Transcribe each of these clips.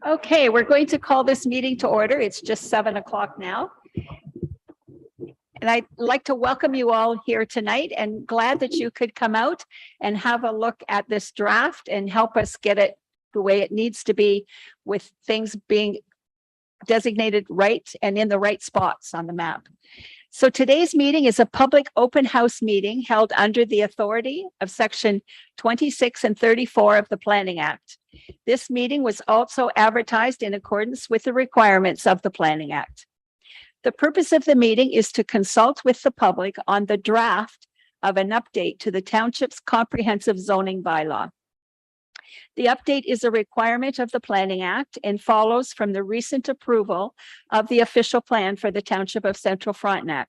Okay, we're going to call this meeting to order. It's just 7 o'clock now. And I'd like to welcome you all here tonight and glad that you could come out and have a look at this draft and help us get it the way it needs to be, with things being designated right and in the right spots on the map. So today's meeting is a public open house meeting held under the authority of section 26 and 34 of the Planning Act. This meeting was also advertised in accordance with the requirements of the Planning Act. The purpose of the meeting is to consult with the public on the draft of an update to the township's comprehensive zoning bylaw. The update is a requirement of the Planning Act and follows from the recent approval of the official plan for the Township of Central Frontenac.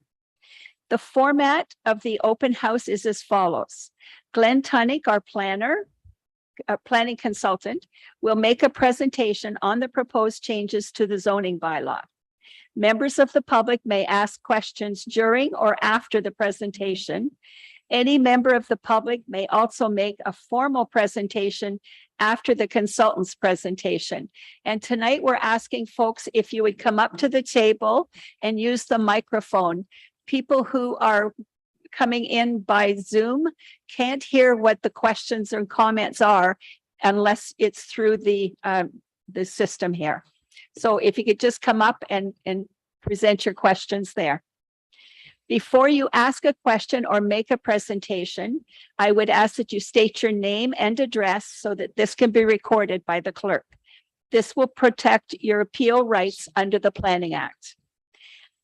The format of the open house is as follows. Glenn Tunnick, our planning consultant, will make a presentation on the proposed changes to the zoning bylaw. Members of the public may ask questions during or after the presentation. Any member of the public may also make a formal presentation after the consultant's presentation. And tonight we're asking folks if you would come up to the table and use the microphone. People who are coming in by Zoom can't hear what the questions and comments are unless it's through the system here. So if you could just come up and present your questions there. Before you ask a question or make a presentation, I would ask that you state your name and address so that this can be recorded by the clerk. This will protect your appeal rights under the Planning Act.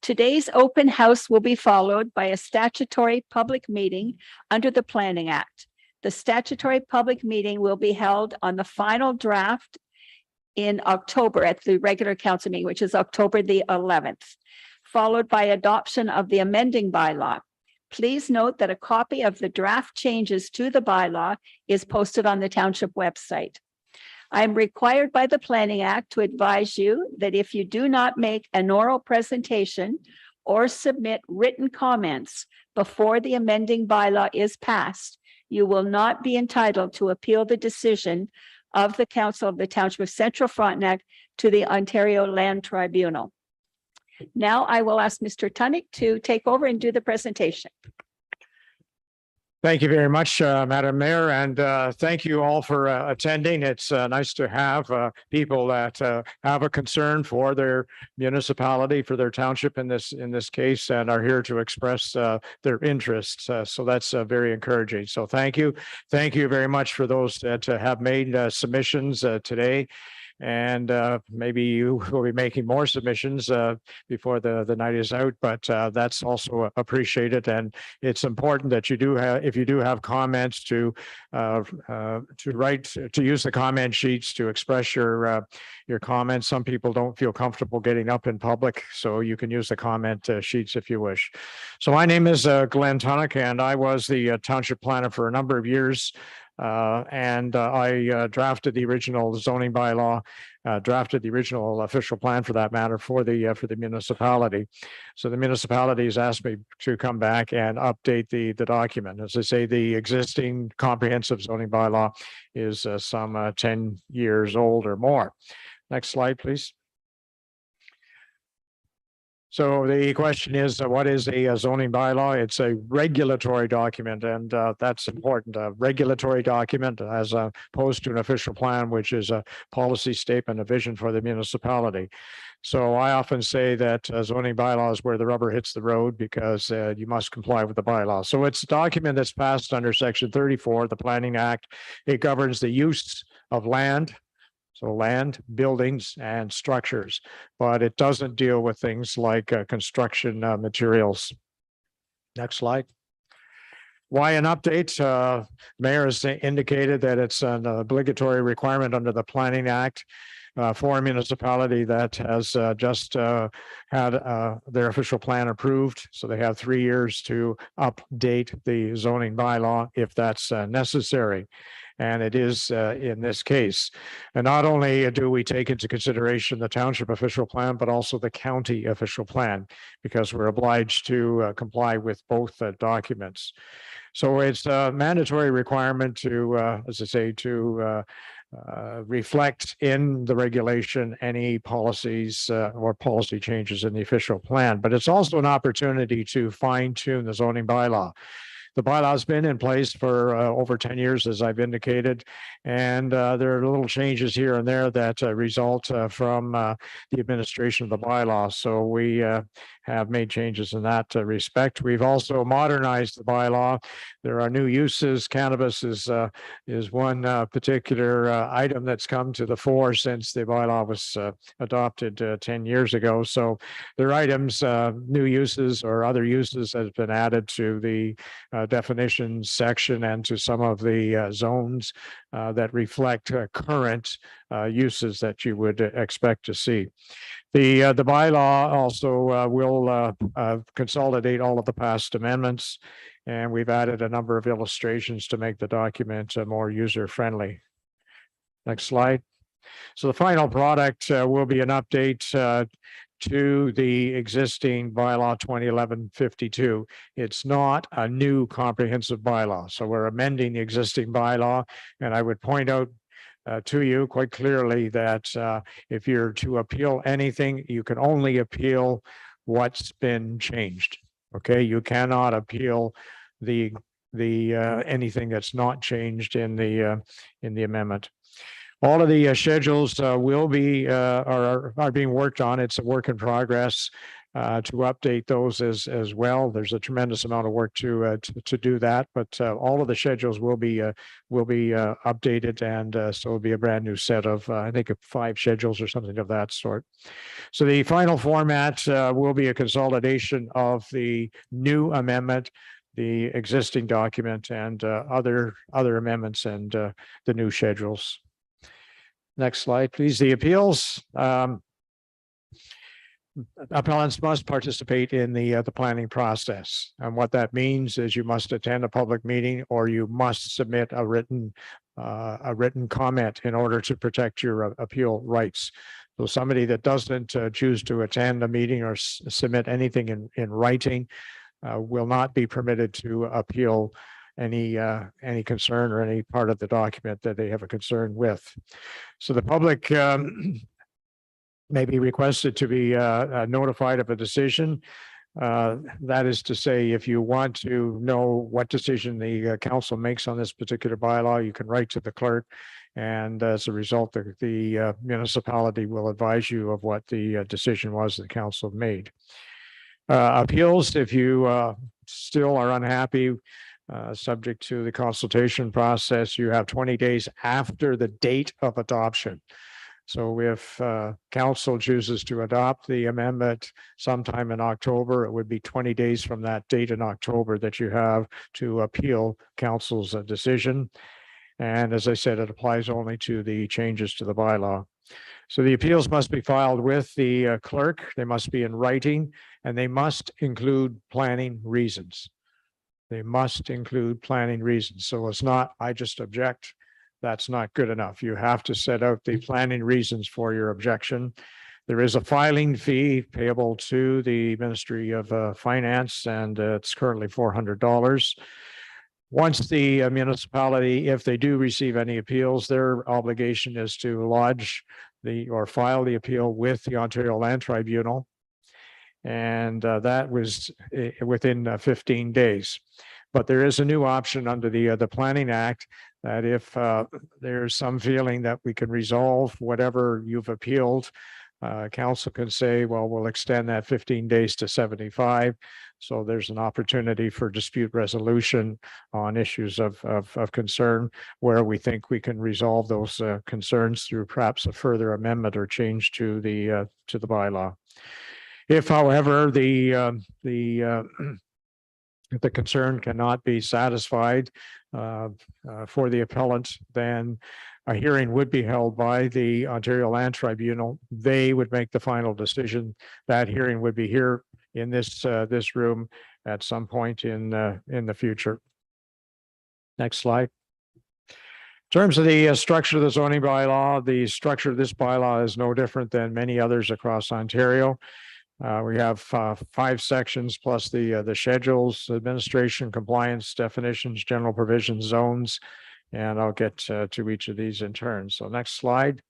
Today's open house will be followed by a statutory public meeting under the Planning Act. The statutory public meeting will be held on the final draft in October at the regular council meeting, which is October the 11th. Followed by adoption of the amending bylaw. Please note that a copy of the draft changes to the bylaw is posted on the township website. I am required by the Planning Act to advise you that if you do not make an oral presentation or submit written comments before the amending bylaw is passed, you will not be entitled to appeal the decision of the Council of the Township of Central Frontenac to the Ontario Land Tribunal. Now I will ask Mr. Tunnick to take over and do the presentation. Thank you very much, Madam Mayor, and thank you all for attending. It's nice to have people that have a concern for their municipality, for their township in this case, and are here to express their interests. So that's very encouraging. So thank you very much for those that have made submissions today. And maybe you will be making more submissions before the night is out, but that's also appreciated. And it's important that you do have, if you do have comments, to write, to use the comment sheets to express your comments. Some people don't feel comfortable getting up in public, so you can use the comment sheets if you wish. So my name is Glenn Tunnick, and I was the township planner for a number of years. I drafted the original zoning bylaw, drafted the original official plan for that matter for the municipality. So the municipality has asked me to come back and update the document. As I say, the existing comprehensive zoning bylaw is some 10 years old or more. Next slide, please. So the question is, what is a zoning bylaw? It's a regulatory document, and that's important. A regulatory document as opposed to an official plan, which is a policy statement, a vision for the municipality. So I often say that zoning bylaw is where the rubber hits the road, because you must comply with the bylaw. So it's a document that's passed under Section 34 of the Planning Act. It governs the use of land. So land, buildings, and structures, but it doesn't deal with things like construction materials. Next slide. Why an update? Mayor has indicated that it's an obligatory requirement under the Planning Act for a municipality that has just had their official plan approved. So they have 3 years to update the zoning bylaw if that's necessary. And it is in this case. And not only do we take into consideration the township official plan, but also the county official plan, because we're obliged to comply with both documents. So it's a mandatory requirement to, as I say, to reflect in the regulation any policies or policy changes in the official plan, but it's also an opportunity to fine tune the zoning bylaw. The bylaw's been in place for over 10 years, as I've indicated, and there are little changes here and there that result from the administration of the bylaw. So we have made changes in that respect. We've also modernized the bylaw. There are new uses. Cannabis is one particular item that's come to the fore since the bylaw was adopted 10 years ago. So there are items, new uses or other uses that have been added to the definitions section and to some of the zones that reflect current uses that you would expect to see. The bylaw also will consolidate all of the past amendments, and we've added a number of illustrations to make the document more user-friendly. Next slide. So the final product will be an update to the existing bylaw 2011-52. It's not a new comprehensive bylaw. So we're amending the existing bylaw, and I would point out to you quite clearly that if you're to appeal anything, you can only appeal what's been changed. Okay, you cannot appeal the anything that's not changed in the amendment. All of the schedules will be are being worked on. It's a work in progress to update those as well. There's a tremendous amount of work to do that, but all of the schedules will be updated, and so it'll be a brand new set of I think 5 schedules or something of that sort. So the final format will be a consolidation of the new amendment, the existing document, and other amendments and the new schedules. Next slide, please. The appeals. Appellants must participate in the planning process. And what that means is you must attend a public meeting, or you must submit a written comment in order to protect your appeal rights. So somebody that doesn't choose to attend a meeting or submit anything in writing will not be permitted to appeal any concern or any part of the document that they have a concern with. So the public may be requested to be notified of a decision. That is to say, if you want to know what decision the council makes on this particular bylaw, you can write to the clerk, and as a result, the municipality will advise you of what the decision was the council made. Appeals, if you still are unhappy, subject to the consultation process, you have 20 days after the date of adoption. So if council chooses to adopt the amendment sometime in October, it would be 20 days from that date in October that you have to appeal council's decision. And as I said, it applies only to the changes to the bylaw. So the appeals must be filed with the clerk. They must be in writing, and they must include planning reasons. They must include planning reasons. So it's not, I just object. That's not good enough. You have to set out the planning reasons for your objection. There is a filing fee payable to the Ministry of Finance, and it's currently $400. Once the municipality, if they do receive any appeals, their obligation is to lodge or file the appeal with the Ontario Land Tribunal. And that was within 15 days. But there is a new option under the Planning Act that if there's some feeling that we can resolve whatever you've appealed, council can say, well, we'll extend that 15 days to 75. So there's an opportunity for dispute resolution on issues of concern where we think we can resolve those concerns through perhaps a further amendment or change to the bylaw. If, however, the concern cannot be satisfied for the appellant, then a hearing would be held by the Ontario Land Tribunal. They would make the final decision. That hearing would be here in this room at some point in the future. Next slide. In terms of the structure of the zoning bylaw, the structure of this bylaw is no different than many others across Ontario. We have 5 sections plus the schedules: administration, compliance, definitions, general provisions, zones, And I'll get to each of these in turn. So next slide.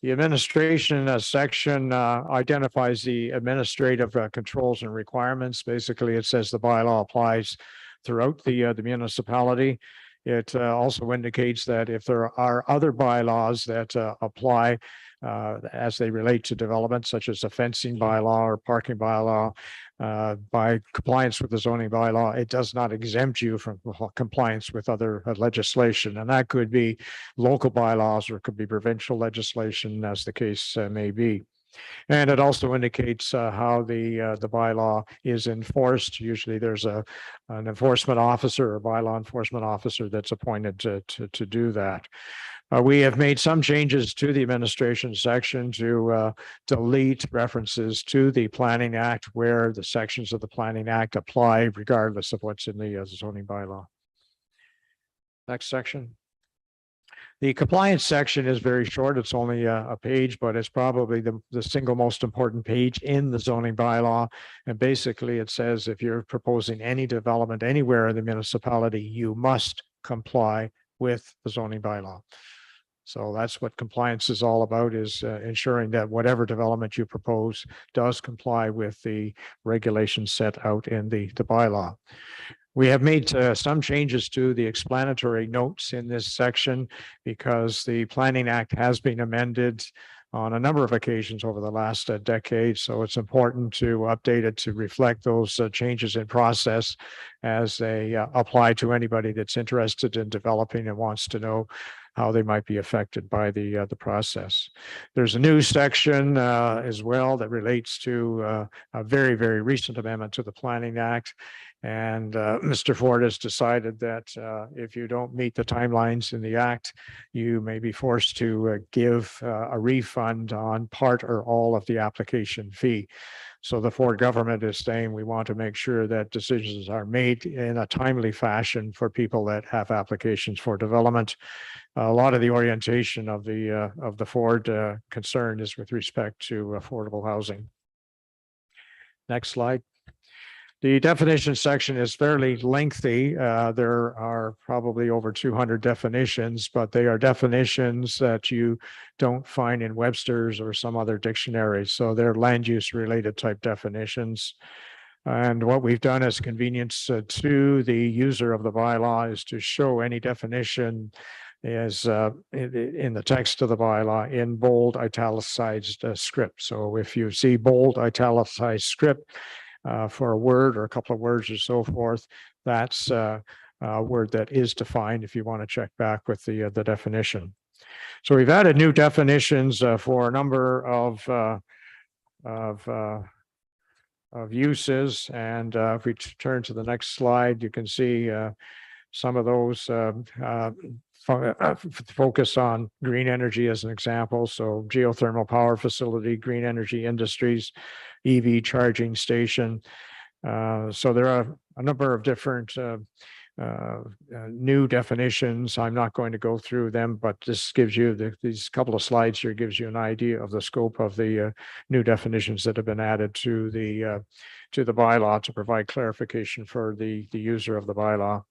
The administration section identifies the administrative controls and requirements. Basically, it says the bylaw applies throughout the municipality. It also indicates that if there are other bylaws that apply as they relate to development, such as a fencing bylaw or parking bylaw, by compliance with the zoning bylaw, it does not exempt you from compliance with other legislation. And that could be local bylaws or it could be provincial legislation, as the case may be. And it also indicates how the bylaw is enforced. Usually there's an enforcement officer or bylaw enforcement officer that's appointed to do that. We have made some changes to the administration section to delete references to the Planning Act where the sections of the Planning Act apply regardless of what's in the zoning bylaw. Next section. The compliance section is very short. It's only a page, but it's probably the single most important page in the zoning bylaw. And basically it says if you're proposing any development anywhere in the municipality, you must comply with the zoning bylaw. So that's what compliance is all about, is ensuring that whatever development you propose does comply with the regulations set out in the bylaw. We have made some changes to the explanatory notes in this section because the Planning Act has been amended on a number of occasions over the last decade. So it's important to update it to reflect those changes in process as they apply to anybody that's interested in developing and wants to know how they might be affected by the process. There's a new section as well that relates to a very, very recent amendment to the Planning Act. And Mr. Ford has decided that if you don't meet the timelines in the act, you may be forced to give a refund on part or all of the application fee. So the Ford government is saying we want to make sure that decisions are made in a timely fashion for people that have applications for development. A lot of the orientation of the Ford concern is with respect to affordable housing. Next slide. The definition section is fairly lengthy. There are probably over 200 definitions, but they are definitions that you don't find in Webster's or some other dictionary. So they're land use related type definitions. And what we've done as convenience to the user of the bylaw is to show any definition is in the text of the bylaw in bold italicized script. So if you see bold italicized script, for a word or a couple of words or so forth, that's a word that is defined if you want to check back with the definition. So we've added new definitions for a number of uses. And if we turn to the next slide, you can see some of those focus on green energy as an example. So geothermal power facility, green energy industries, EV charging station. So there are a number of different new definitions. I'm not going to go through them, but this gives you these couple of slides here gives you an idea of the scope of the new definitions that have been added to the bylaw to provide clarification for the user of the bylaw.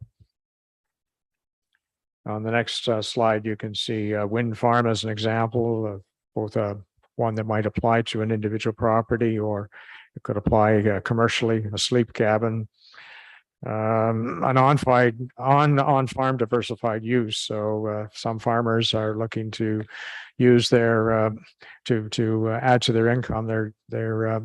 On the next slide, you can see wind farm as an example, both one that might apply to an individual property, or it could apply commercially, a sleep cabin, an on-farm diversified use. So some farmers are looking to use their to add to their income. They're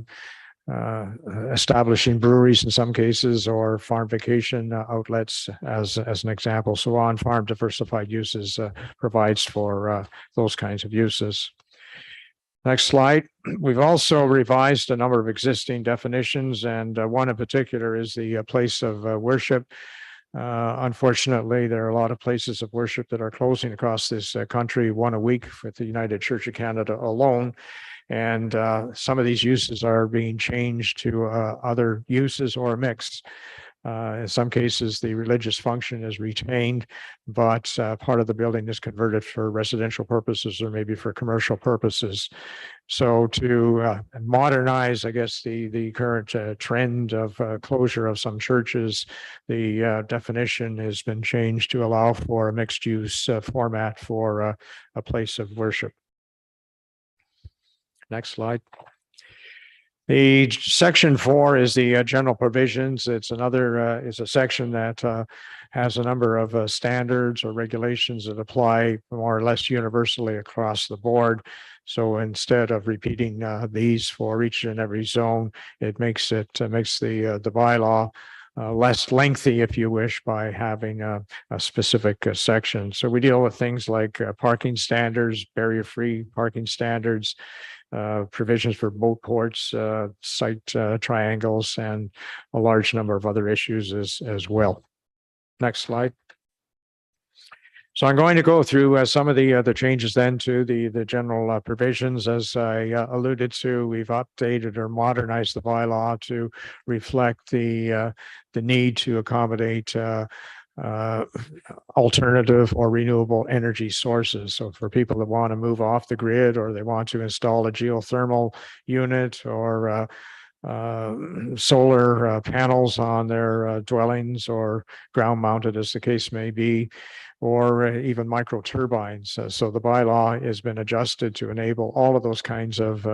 establishing breweries in some cases, or farm vacation outlets as an example. So on-farm diversified uses provides for those kinds of uses. Next slide. We've also revised a number of existing definitions, and one in particular is the place of worship. Unfortunately, there are a lot of places of worship that are closing across this country, one a week with the United Church of Canada alone. And some of these uses are being changed to other uses or a mix. In some cases, the religious function is retained, but part of the building is converted for residential purposes or maybe for commercial purposes. So to modernize, I guess, the current trend of closure of some churches, the definition has been changed to allow for a mixed use format for a place of worship. Next slide. The section 4 is the general provisions. It's another is a section that has a number of standards or regulations that apply more or less universally across the board. So instead of repeating these for each and every zone, it makes the bylaw less lengthy, if you wish, by having a specific section. So we deal with things like parking standards, barrier-free parking standards, provisions for boat ports, site triangles, and a large number of other issues as well. Next slide. So I'm going to go through some of the changes then to the general provisions. As I alluded to, we've updated or modernized the bylaw to reflect the need to accommodate alternative or renewable energy sources. So for people that want to move off the grid, or they want to install a geothermal unit, or solar panels on their dwellings, or ground mounted as the case may be, or even micro turbines. So the bylaw has been adjusted to enable all of those kinds of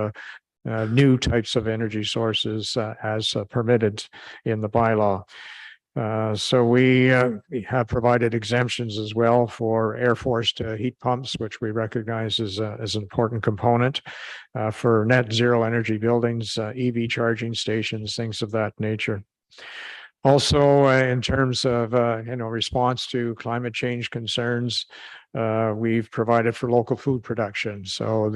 new types of energy sources as permitted in the bylaw. So we have provided exemptions as well for air forced heat pumps, which we recognize as an important component for net zero energy buildings, EV charging stations, things of that nature. Also, in terms of response to climate change concerns, we've provided for local food production. So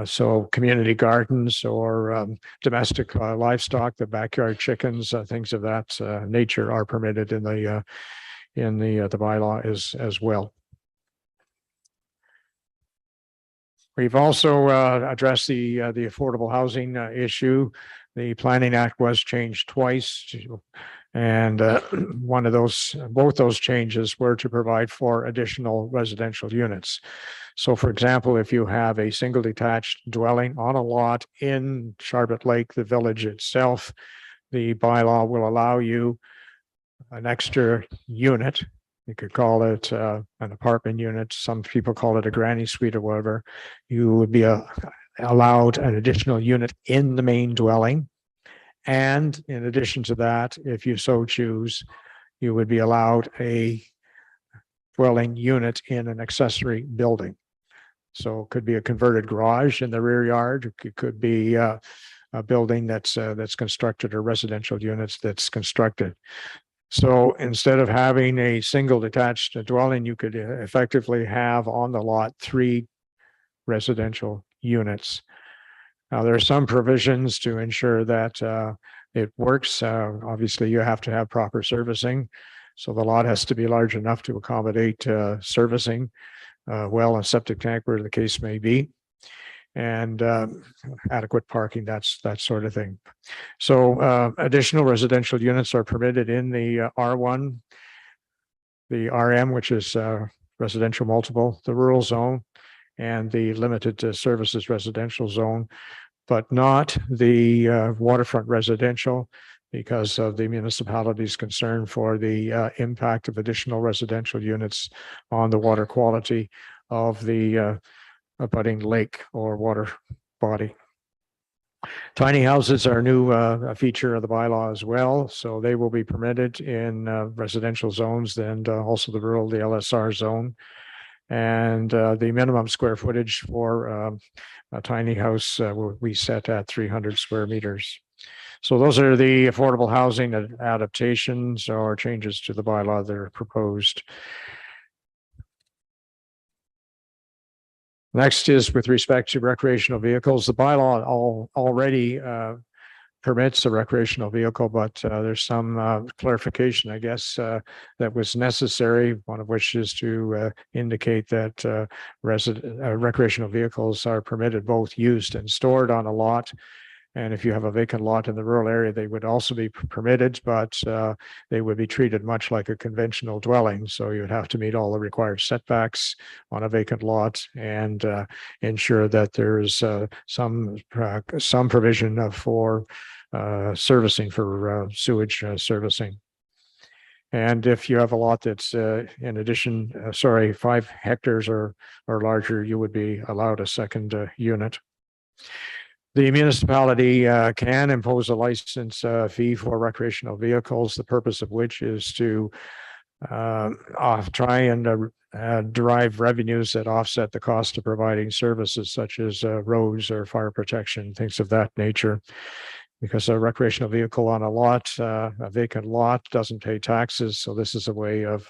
so community gardens or domestic livestock, the backyard chickens, things of that nature are permitted in the bylaw as well. We've also addressed the affordable housing issue. The Planning Act was changed twice, and both those changes were to provide for additional residential units. So, for example, if you have a single detached dwelling on a lot in Sharbot Lake, the village itself, the bylaw will allow you an extra unit. You could call it an apartment unit. Some people call it a granny suite or whatever. You would be allowed an additional unit in the main dwelling. And in addition to that, if you so choose, you would be allowed a dwelling unit in an accessory building. So it could be a converted garage in the rear yard. It could be a building that's constructed, or residential units that's constructed. So instead of having a single detached dwelling, you could effectively have on the lot 3 residential units. Now, there are some provisions to ensure that it works. Obviously, you have to have proper servicing. So the lot has to be large enough to accommodate servicing, well, a septic tank, where the case may be, and adequate parking, that sort of thing. So additional residential units are permitted in the R1, the RM, which is residential multiple, the rural zone, and the limited services residential zone, but not the waterfront residential, because of the municipality's concern for the impact of additional residential units on the water quality of the abutting lake or water body. Tiny houses are a new feature of the bylaw as well. So they will be permitted in residential zones and also the rural, the LSR zone. And the minimum square footage for a tiny house will be set at 300 square meters. So those are the affordable housing adaptations or changes to the bylaw that are proposed. Next is with respect to recreational vehicles. The bylaw already permits a recreational vehicle, but there's some clarification, I guess, that was necessary, one of which is to indicate that recreational vehicles are permitted both used and stored on a lot. And if you have a vacant lot in the rural area, they would also be permitted, but they would be treated much like a conventional dwelling. So you would have to meet all the required setbacks on a vacant lot and ensure that there's some provision for servicing for sewage servicing. And if you have a lot that's in addition, 5 hectares or larger, you would be allowed a second unit. The municipality can impose a license fee for recreational vehicles, the purpose of which is to try and derive revenues that offset the cost of providing services such as roads or fire protection, things of that nature. Because a recreational vehicle on a lot, a vacant lot, doesn't pay taxes. So this is a way of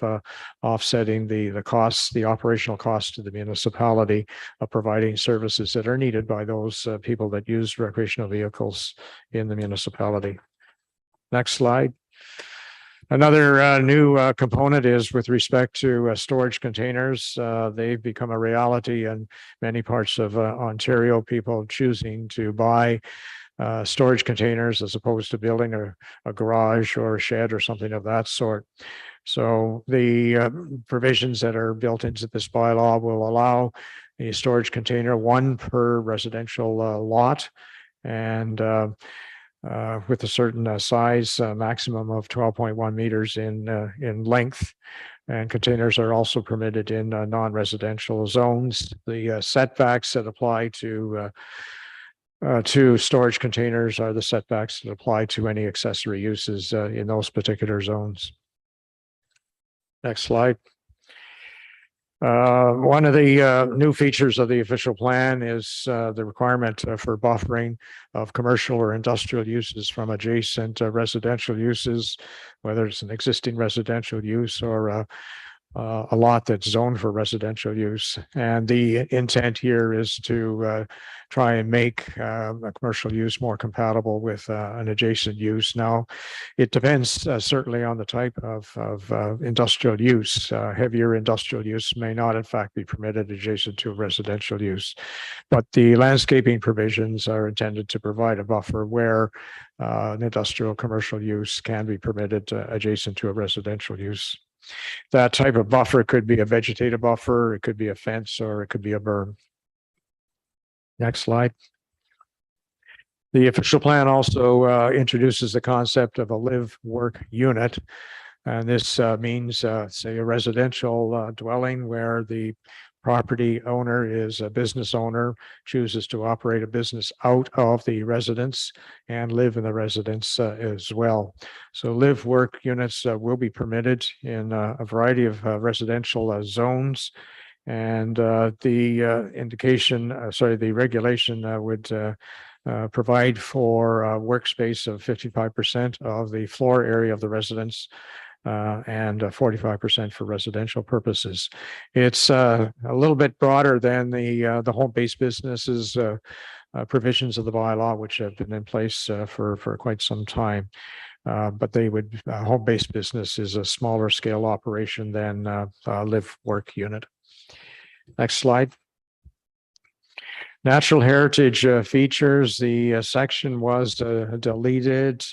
offsetting the costs, the operational costs to the municipality of providing services that are needed by those people that use recreational vehicles in the municipality. Next slide. Another new component is with respect to storage containers. They've become a reality in many parts of Ontario, people choosing to buy storage containers as opposed to building a garage or a shed or something of that sort. So the provisions that are built into this bylaw will allow a storage container, 1 per residential lot, and with a certain size, maximum of 12.1 meters in length. And containers are also permitted in non-residential zones. The setbacks that apply to storage containers are the setbacks that apply to any accessory uses in those particular zones. Next slide. One of the new features of the official plan is the requirement for buffering of commercial or industrial uses from adjacent residential uses, whether it's an existing residential use or a lot that's zoned for residential use. And the intent here is to try and make a commercial use more compatible with an adjacent use. Now, it depends certainly on the type of industrial use. Heavier industrial use may not, in fact, be permitted adjacent to a residential use. But the landscaping provisions are intended to provide a buffer where an industrial commercial use can be permitted adjacent to a residential use. That type of buffer could be a vegetative buffer, it could be a fence, or it could be a berm. Next slide. The official plan also introduces the concept of a live-work unit. And this means, say, a residential dwelling where the property owner is a business owner, chooses to operate a business out of the residence and live in the residence as well. So live work units will be permitted in a variety of residential zones. And the regulation would provide for a workspace of 55% of the floor area of the residence and 45% for residential purposes. It's a little bit broader than the home-based businesses provisions of the bylaw, which have been in place for quite some time. But they would home-based business is a smaller scale operation than live-work unit. Next slide. Natural heritage features. The section was deleted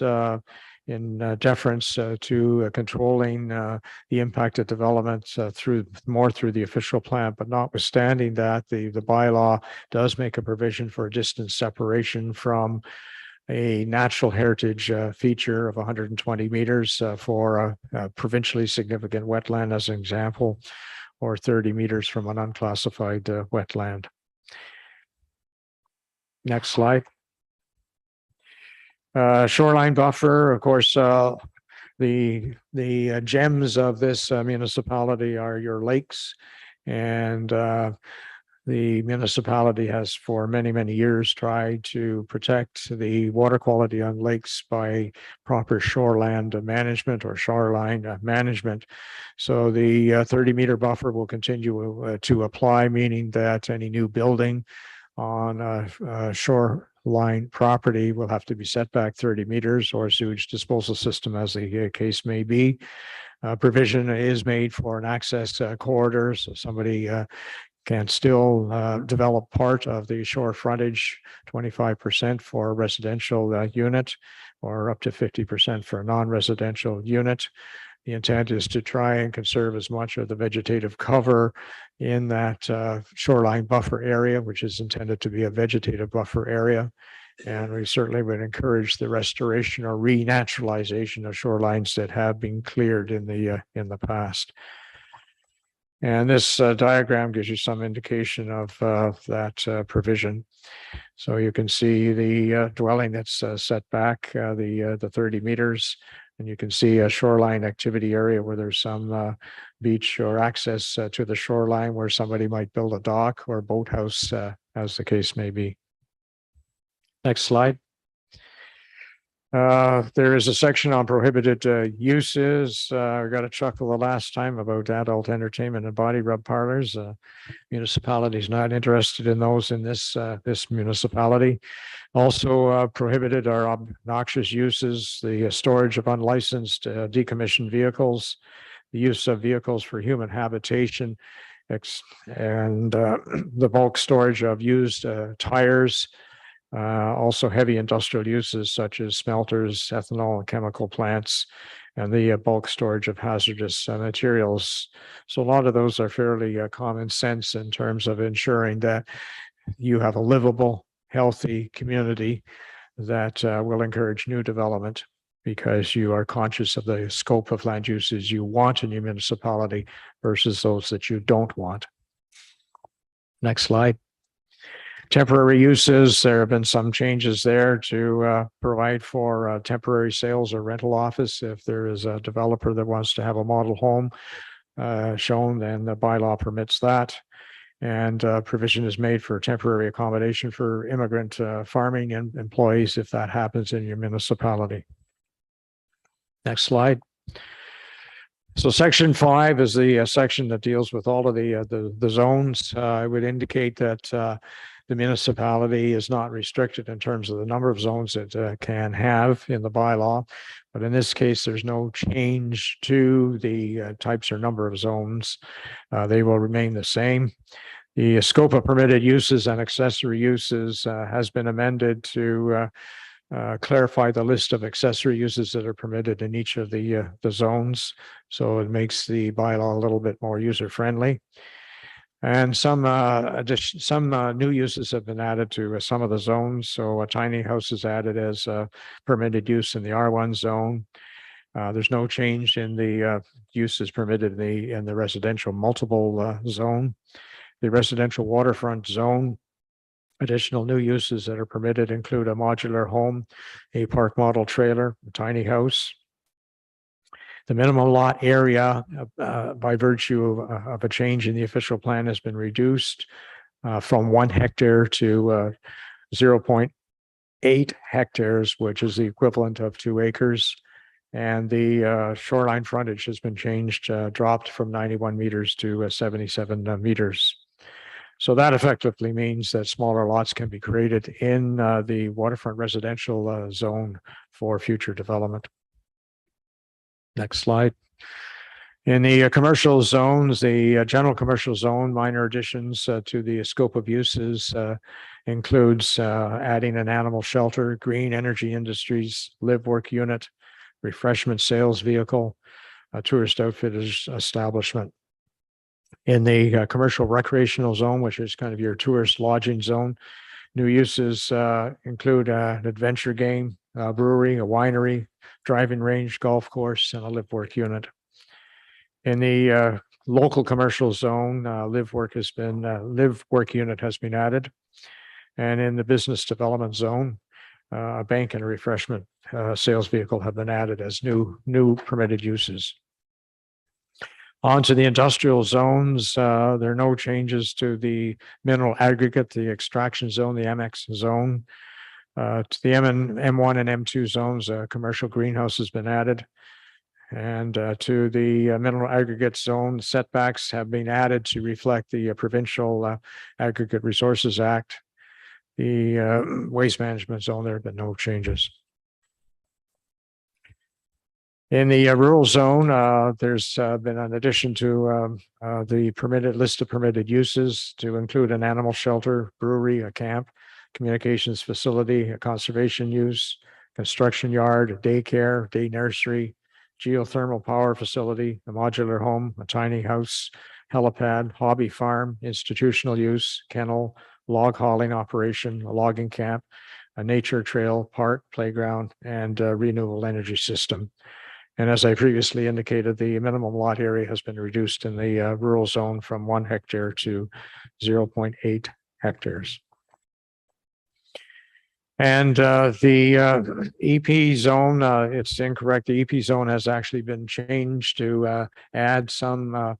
in deference to controlling the impact of development through the official plan, but notwithstanding that, the bylaw does make a provision for a distance separation from a natural heritage feature of 120 meters for a provincially significant wetland, as an example, or 30 meters from an unclassified wetland. Next slide. Shoreline buffer, of course, the gems of this municipality are your lakes, and the municipality has for many, many years tried to protect the water quality on lakes by proper shoreland management or shoreline management. So the 30-meter buffer will continue to apply, meaning that any new building on shoreline property will have to be set back 30 meters, or sewage disposal system, as the case may be. Provision is made for an access corridor, so somebody can still develop part of the shore frontage, 25% for a residential unit, or up to 50% for a non-residential unit. The intent is to try and conserve as much of the vegetative cover in that shoreline buffer area, which is intended to be a vegetative buffer area. And we certainly would encourage the restoration or renaturalization of shorelines that have been cleared in the past. And this diagram gives you some indication of that provision. So you can see the dwelling that's set back the 30 meters, and you can see a shoreline activity area where there's some beach or access to the shoreline where somebody might build a dock or boathouse, as the case may be. Next slide. There is a section on prohibited uses. We got a chuckle the last time about adult entertainment and body rub parlors. Municipalities not interested in those in this municipality. Also prohibited are obnoxious uses, the storage of unlicensed decommissioned vehicles, the use of vehicles for human habitation, and the bulk storage of used tires. Also heavy industrial uses such as smelters, ethanol and chemical plants, and the bulk storage of hazardous materials. So a lot of those are fairly common sense in terms of ensuring that you have a livable, healthy community that will encourage new development, because you are conscious of the scope of land uses you want in your municipality versus those that you don't want. Next slide. Temporary uses, there have been some changes there to provide for temporary sales or rental office. If there is a developer that wants to have a model home shown, then the bylaw permits that. And provision is made for temporary accommodation for immigrant farming and employees if that happens in your municipality. Next slide. So section 5 is the section that deals with all of the zones. I would indicate that the municipality is not restricted in terms of the number of zones it can have in the bylaw. But in this case, there's no change to the types or number of zones. They will remain the same. The scope of permitted uses and accessory uses has been amended to clarify the list of accessory uses that are permitted in each of the zones. So it makes the bylaw a little bit more user-friendly. And some new uses have been added to some of the zones. So a tiny house is added as permitted use in the R1 zone. There's no change in the uses permitted in the residential multiple zone. The residential waterfront zone, additional new uses that are permitted include a modular home, a park model trailer, a tiny house. The minimum lot area by virtue of a change in the official plan has been reduced from 1 hectare to 0.8 hectares, which is the equivalent of 2 acres. And the shoreline frontage has been changed, dropped from 91 meters to 77 meters. So that effectively means that smaller lots can be created in the waterfront residential zone for future development. Next slide. In the commercial zones, the general commercial zone, minor additions to the scope of uses includes adding an animal shelter, green energy industries, live work unit, refreshment sales vehicle, a tourist outfitters establishment. In the commercial recreational zone, which is kind of your tourist lodging zone, new uses include an adventure game, a brewery, a winery, driving range, golf course, and a live work unit. In the local commercial zone, live work unit has been added. And in the business development zone, a bank and a refreshment sales vehicle have been added as new permitted uses. On to the industrial zones, there are no changes to the mineral aggregate, the extraction zone, the MX zone. To the M1 and M2 zones, a commercial greenhouse has been added. And to the mineral aggregate zone, setbacks have been added to reflect the Provincial Aggregate Resources Act. The waste management zone, there have been no changes. In the rural zone, there's been an addition to the permitted list of permitted uses to include an animal shelter, brewery, a camp, communications facility, a conservation use, construction yard, a daycare, day nursery, geothermal power facility, a modular home, a tiny house, helipad, hobby farm, institutional use, kennel, log hauling operation, a logging camp, a nature trail, park, playground, and a renewable energy system. And as I previously indicated, the minimum lot area has been reduced in the rural zone from 1 hectare to 0.8 hectares. And the EP zone, it's incorrect. The EP zone has actually been changed to add some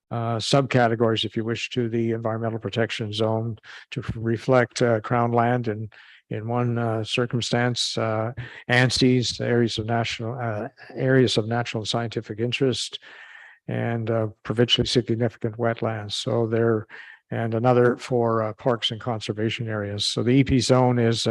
subcategories, if you wish, to the environmental protection zone to reflect Crown land and in one circumstance, ANSIs, areas of natural and scientific interest, and provincially significant wetlands. So there, and another for parks and conservation areas. So the EP zone is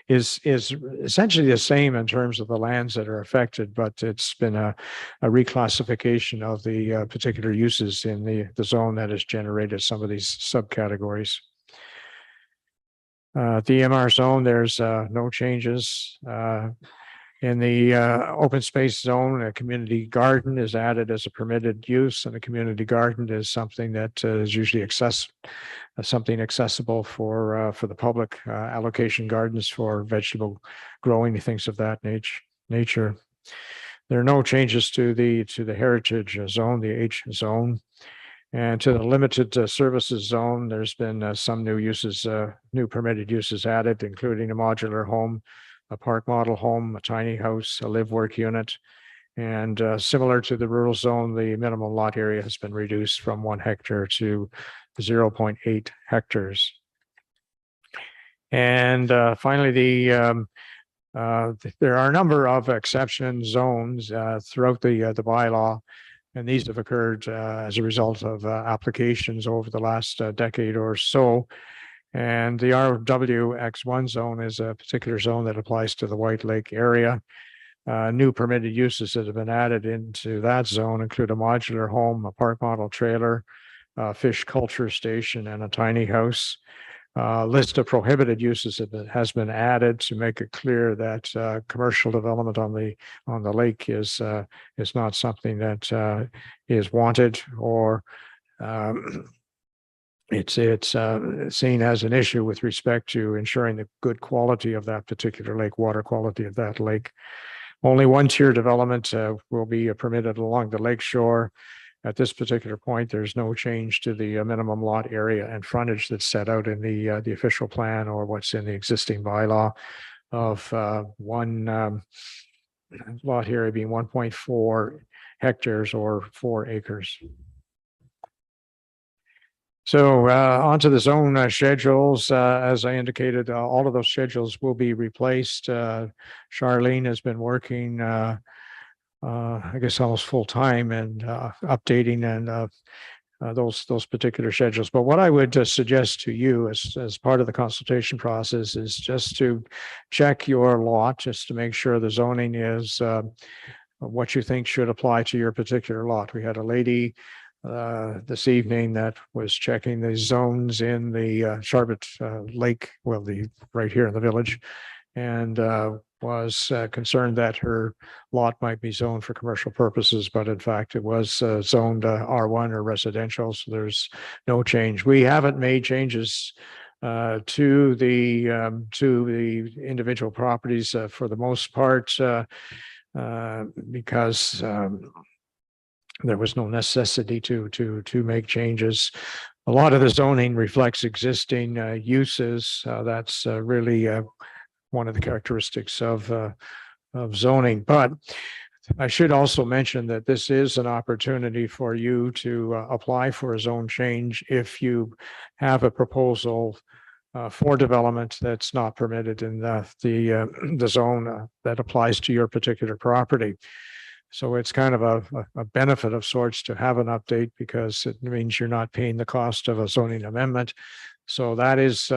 essentially the same in terms of the lands that are affected, but it's been a reclassification of the particular uses in the zone that has generated some of these subcategories. The MR zone, there's no changes. In the open space zone, a community garden is added as a permitted use, and a community garden is something that is usually something accessible for the public. Allocation gardens for vegetable growing, things of that nature. There are no changes to the heritage zone, the H zone. And to the limited services zone, there's been some new uses, new permitted uses added, including a modular home, a park model home, a tiny house, a live work unit. And similar to the rural zone, the minimum lot area has been reduced from 1 hectare to 0.8 hectares. And finally, there are a number of exception zones throughout the bylaw. And these have occurred as a result of applications over the last decade or so. And the RWX1 zone is a particular zone that applies to the White Lake area. New permitted uses that have been added into that zone include a modular home, a park model trailer, a fish culture station, and a tiny house. List of prohibited uses has been added to make it clear that commercial development on the lake is not something that is wanted, or it's seen as an issue with respect to ensuring the good quality of that particular lake, water quality of that lake. Only one tier development will be permitted along the lake shore. At this particular point, there's no change to the minimum lot area and frontage that's set out in the official plan or what's in the existing bylaw of one lot area being 1.4 hectares or 4 acres. So onto the zone schedules. As I indicated, all of those schedules will be replaced. Charlene has been working I guess almost full time and updating and those particular schedules. But what I would suggest to you as part of the consultation process is just to check your lot, just to make sure the zoning is what you think should apply to your particular lot. We had a lady this evening that was checking the zones in the Charbot Lake, well, right here in the village, and was concerned that her lot might be zoned for commercial purposes, but in fact it was zoned R1 or residential, so there's no change. We haven't made changes to the individual properties for the most part because there was no necessity to make changes. A lot of the zoning reflects existing uses. That's really one of the characteristics of zoning. But I should also mention that this is an opportunity for you to apply for a zone change if you have a proposal for development that's not permitted in the zone that applies to your particular property. So it's kind of a benefit of sorts to have an update because it means you're not paying the cost of a zoning amendment. So that is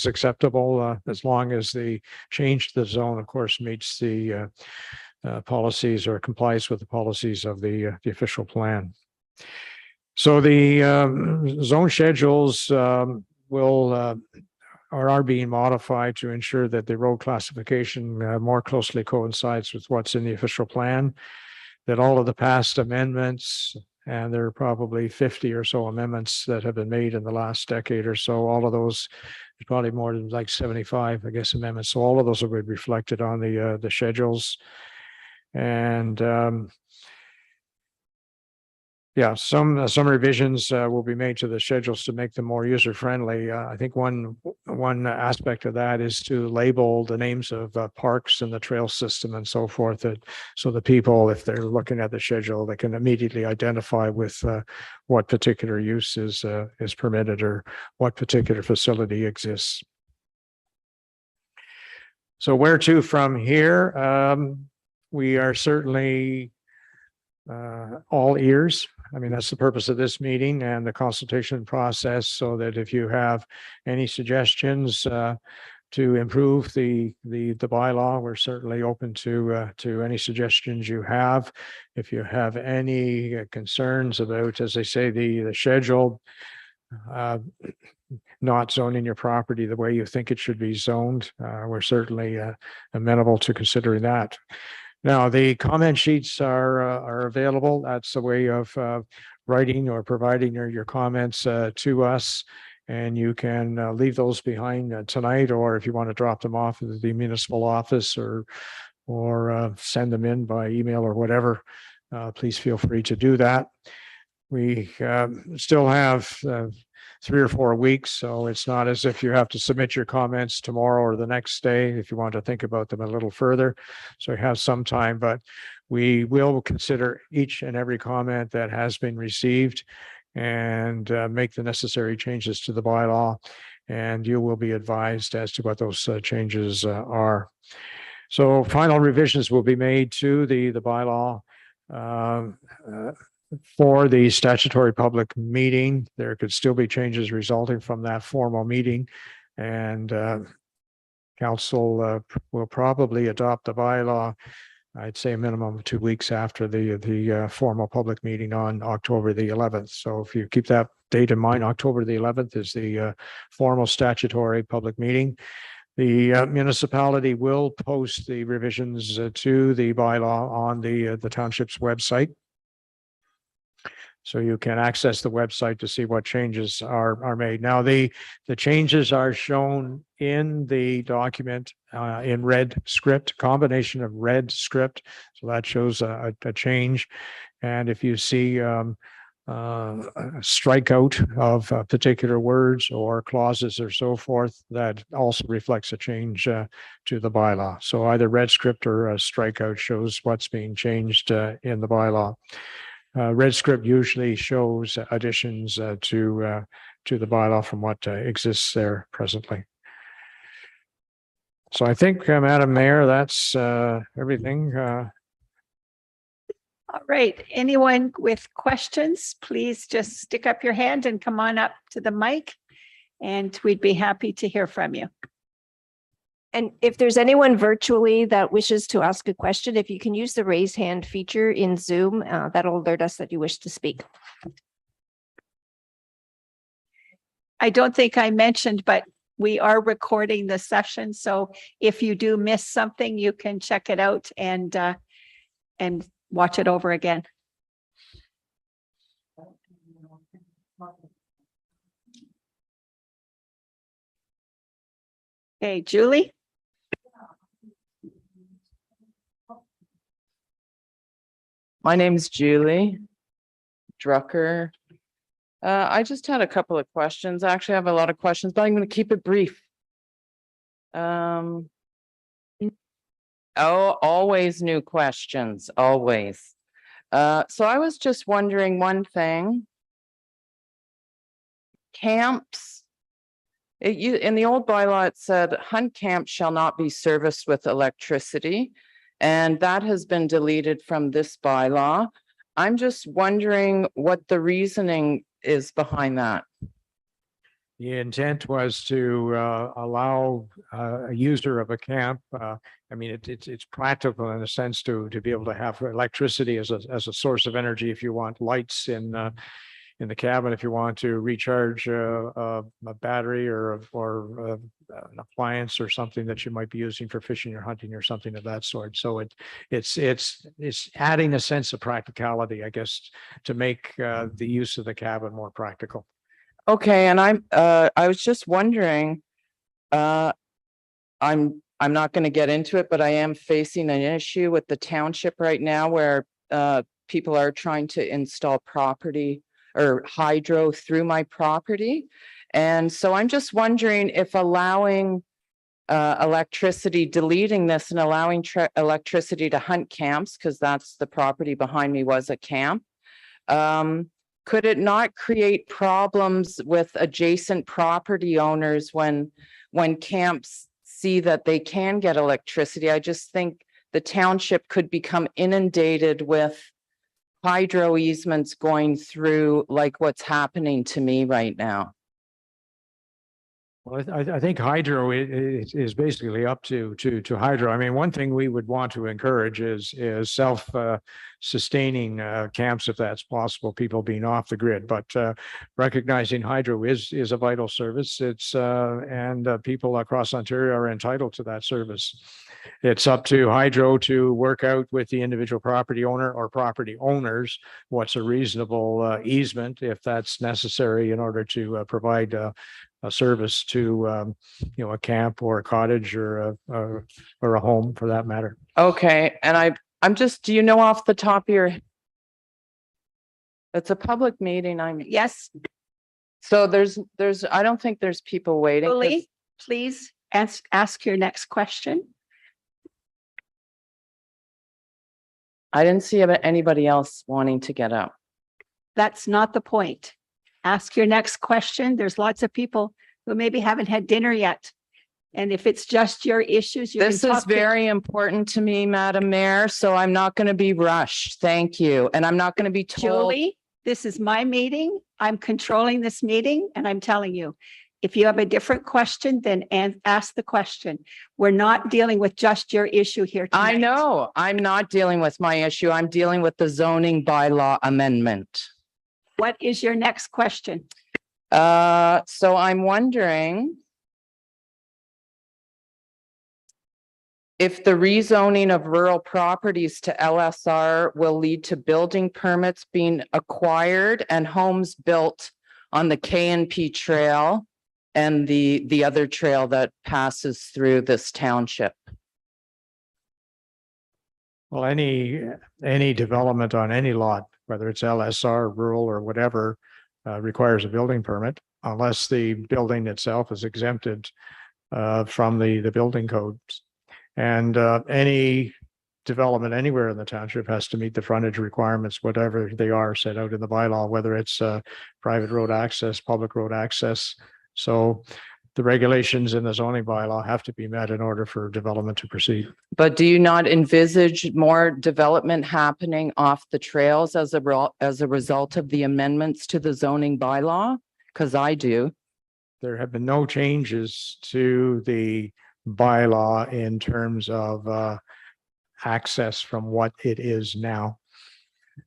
acceptable as long as the change to the zone, of course, meets the policies or complies with the policies of the official plan. So the zone schedules will or are being modified to ensure that the road classification more closely coincides with what's in the official plan, that all of the past amendments, and there are probably 50 or so amendments that have been made in the last decade or so, all of those, probably more than like 75, I guess, amendments. So all of those will be reflected on the schedules. And yeah, some revisions will be made to the schedules to make them more user friendly. I think one aspect of that is to label the names of parks and the trail system and so forth, so the people, if they're looking at the schedule, they can immediately identify with what particular use is permitted or what particular facility exists. So where to from here? We are certainly all ears. I mean, that's the purpose of this meeting and the consultation process, so that if you have any suggestions to improve the bylaw, we're certainly open to any suggestions you have. If you have any concerns about, as they say, the schedule, not zoning your property the way you think it should be zoned, we're certainly amenable to considering that. Now, the comment sheets are available. That's a way of writing or providing your comments to us. And you can leave those behind tonight, or if you want to drop them off at the municipal office or send them in by email or whatever, please feel free to do that. We still have 3 or 4 weeks, so it's not as if you have to submit your comments tomorrow or the next day if you want to think about them a little further. So you have some time, but we will consider each and every comment that has been received and make the necessary changes to the bylaw, and you will be advised as to what those changes are. So final revisions will be made to the bylaw for the statutory public meeting. There could still be changes resulting from that formal meeting, and council will probably adopt the bylaw, I'd say a minimum of 2 weeks after the formal public meeting on October the 11th. So if you keep that date in mind, October the 11th is the formal statutory public meeting. The municipality will post the revisions to the bylaw on the township's website. So you can access the website to see what changes are made. Now, the changes are shown in the document in red script, combination of red script. So that shows a change. And if you see a strikeout of particular words or clauses or so forth, that also reflects a change to the bylaw. So either red script or a strikeout shows what's being changed in the bylaw. Red script usually shows additions to the bylaw from what exists there presently. So I think, Madam Mayor, that's everything. All right. Anyone with questions, please just stick up your hand and come on up to the mic, and we'd be happy to hear from you. And if there's anyone virtually that wishes to ask a question, if you can use the raise hand feature in Zoom, that'll alert us that you wish to speak. I don't think I mentioned, but we are recording the session. So if you do miss something, you can check it out and watch it over again. Okay, Julie. My name's Julie Drucker. I just had a couple of questions. Actually, I have a lot of questions, but I'm going to keep it brief. Always new questions, always. So I was just wondering one thing. Camps, in the old bylaw, it said hunt camps shall not be serviced with electricity. And that has been deleted from this bylaw. I'm just wondering what the reasoning is behind that. The intent was to allow a user of a camp. I mean, it's practical in a sense to be able to have electricity as a source of energy if you want lights in the cabin, if you want to recharge a battery or an appliance or something that you might be using for fishing or hunting or something of that sort. So it's adding a sense of practicality, I guess, to make the use of the cabin more practical. Okay, and I was just wondering, I'm not going to get into it, but I am facing an issue with the township right now where people are trying to install property or hydro through my property. And so I'm just wondering if allowing electricity, deleting this and allowing electricity to hunt camps, because that's the property behind me was a camp. Could it not create problems with adjacent property owners when camps see that they can get electricity? I just think the township could become inundated with hydro easements going through like what's happening to me right now. Well, I think hydro is basically up to hydro. I mean, one thing we would want to encourage is sustaining camps if that's possible, people being off the grid. But recognizing hydro is a vital service. It's and people across Ontario are entitled to that service. It's up to hydro to work out with the individual property owner or property owners what's a reasonable easement, if that's necessary, in order to provide a service to a camp or a cottage or a home for that matter. Okay, and I'm just, do you know off the top of your, it's a public meeting, Yes, so there's, I don't think there's people waiting. Julie, please ask your next question. I didn't see anybody else wanting to get up. That's not the point. Ask your next question. There's lots of people who maybe haven't had dinner yet. And if it's just your issues, you can This is talk to- very important to me, Madam Mayor, so I'm not going to be rushed. Thank you. And I'm not going to be told. Julie, this is my meeting. I'm controlling this meeting and I'm telling you, if you have a different question, then ask the question. We're not dealing with just your issue here tonight. I know, I'm not dealing with my issue. I'm dealing with the zoning bylaw amendment. What is your next question? So I'm wondering if the rezoning of rural properties to LSR will lead to building permits being acquired and homes built on the KNP trail and the other trail that passes through this township. Well, any development on any lot, whether it's LSR, rural or whatever, requires a building permit unless the building itself is exempted from the building codes. And any development anywhere in the township has to meet the frontage requirements, whatever they are set out in the bylaw, whether it's private road access, public road access. So the regulations in the zoning bylaw have to be met in order for development to proceed. But do you not envisage more development happening off the trails as a result of the amendments to the zoning bylaw? Because I do. There have been no changes to the bylaw in terms of access from what it is now.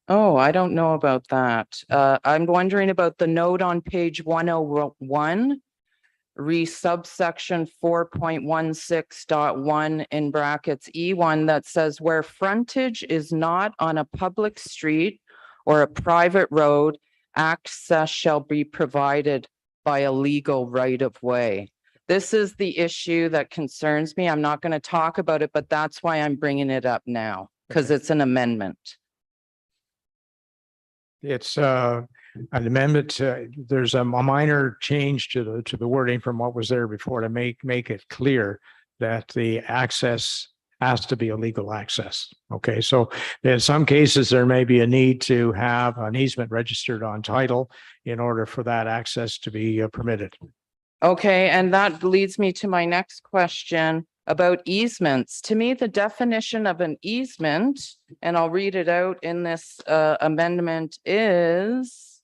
Oh, I don't know about that. I'm wondering about the note on page 101, subsection 4.16.1 in brackets E1 that says where frontage is not on a public street or a private road, access shall be provided by a legal right of way. This is the issue that concerns me. I'm not going to talk about it, but that's why I'm bringing it up now, because it's an amendment. It's an amendment. There's a minor change to the wording from what was there before to make it clear that the access has to be a legal access. Okay, so in some cases, there may be a need to have an easement registered on title in order for that access to be permitted. Okay, and that leads me to my next question about easements. To me, the definition of an easement, and I'll read it out in this amendment is,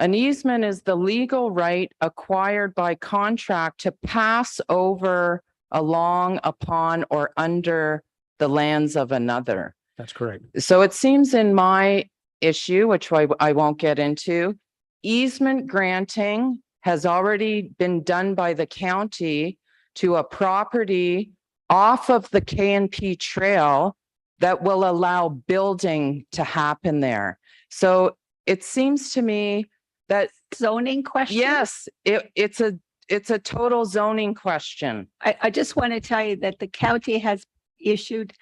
An easement is the legal right acquired by contract to pass over, along, upon, or under the lands of another. That's correct. So it seems in my issue, which I won't get into, easement granting has already been done by the county to a property off of the KNP trail that will allow building to happen there. So it seems to me that, Zoning question? yes, it's a total zoning question. I just want to tell you that the county has issued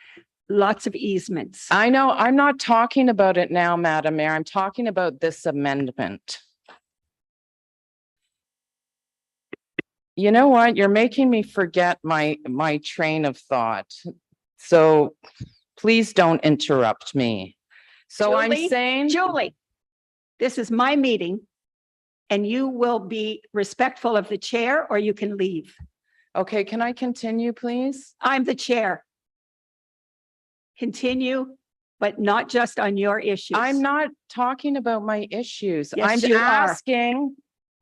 lots of easements. I know, I'm not talking about it now, Madam Mayor. I'm talking about this amendment. You know what? You're making me forget my train of thought. So please don't interrupt me. So I'm Julie, saying, Julie, this is my meeting and you will be respectful of the chair or you can leave. okay, can I continue, please? I'm the chair. Continue, but not just on your issues. I'm not talking about my issues. Yes, you are.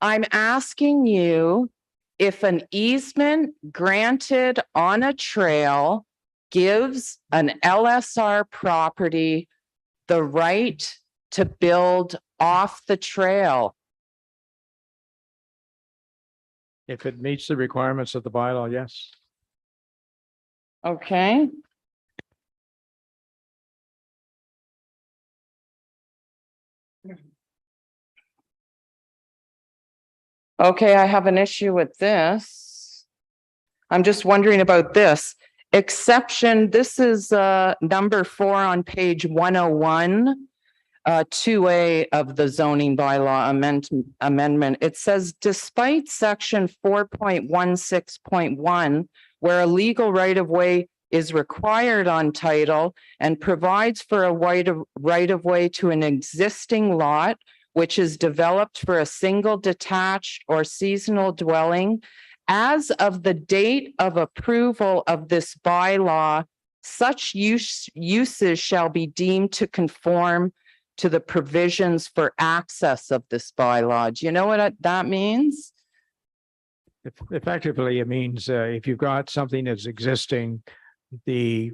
I'm asking you if an easement granted on a trail gives an LSR property the right to build off the trail. If it meets the requirements of the bylaw, yes. Okay. Okay, I have an issue with this. I'm just wondering about this exception. This is number 4 on page 101, 2A of the zoning bylaw amendment. It says, despite section 4.16.1, where a legal right of way is required on title and provides for a right of way to an existing lot, which is developed for a single detached or seasonal dwelling, as of the date of approval of this bylaw, such uses shall be deemed to conform to the provisions for access of this bylaw. Do you know what that means? Effectively, it means if you've got something that's existing, the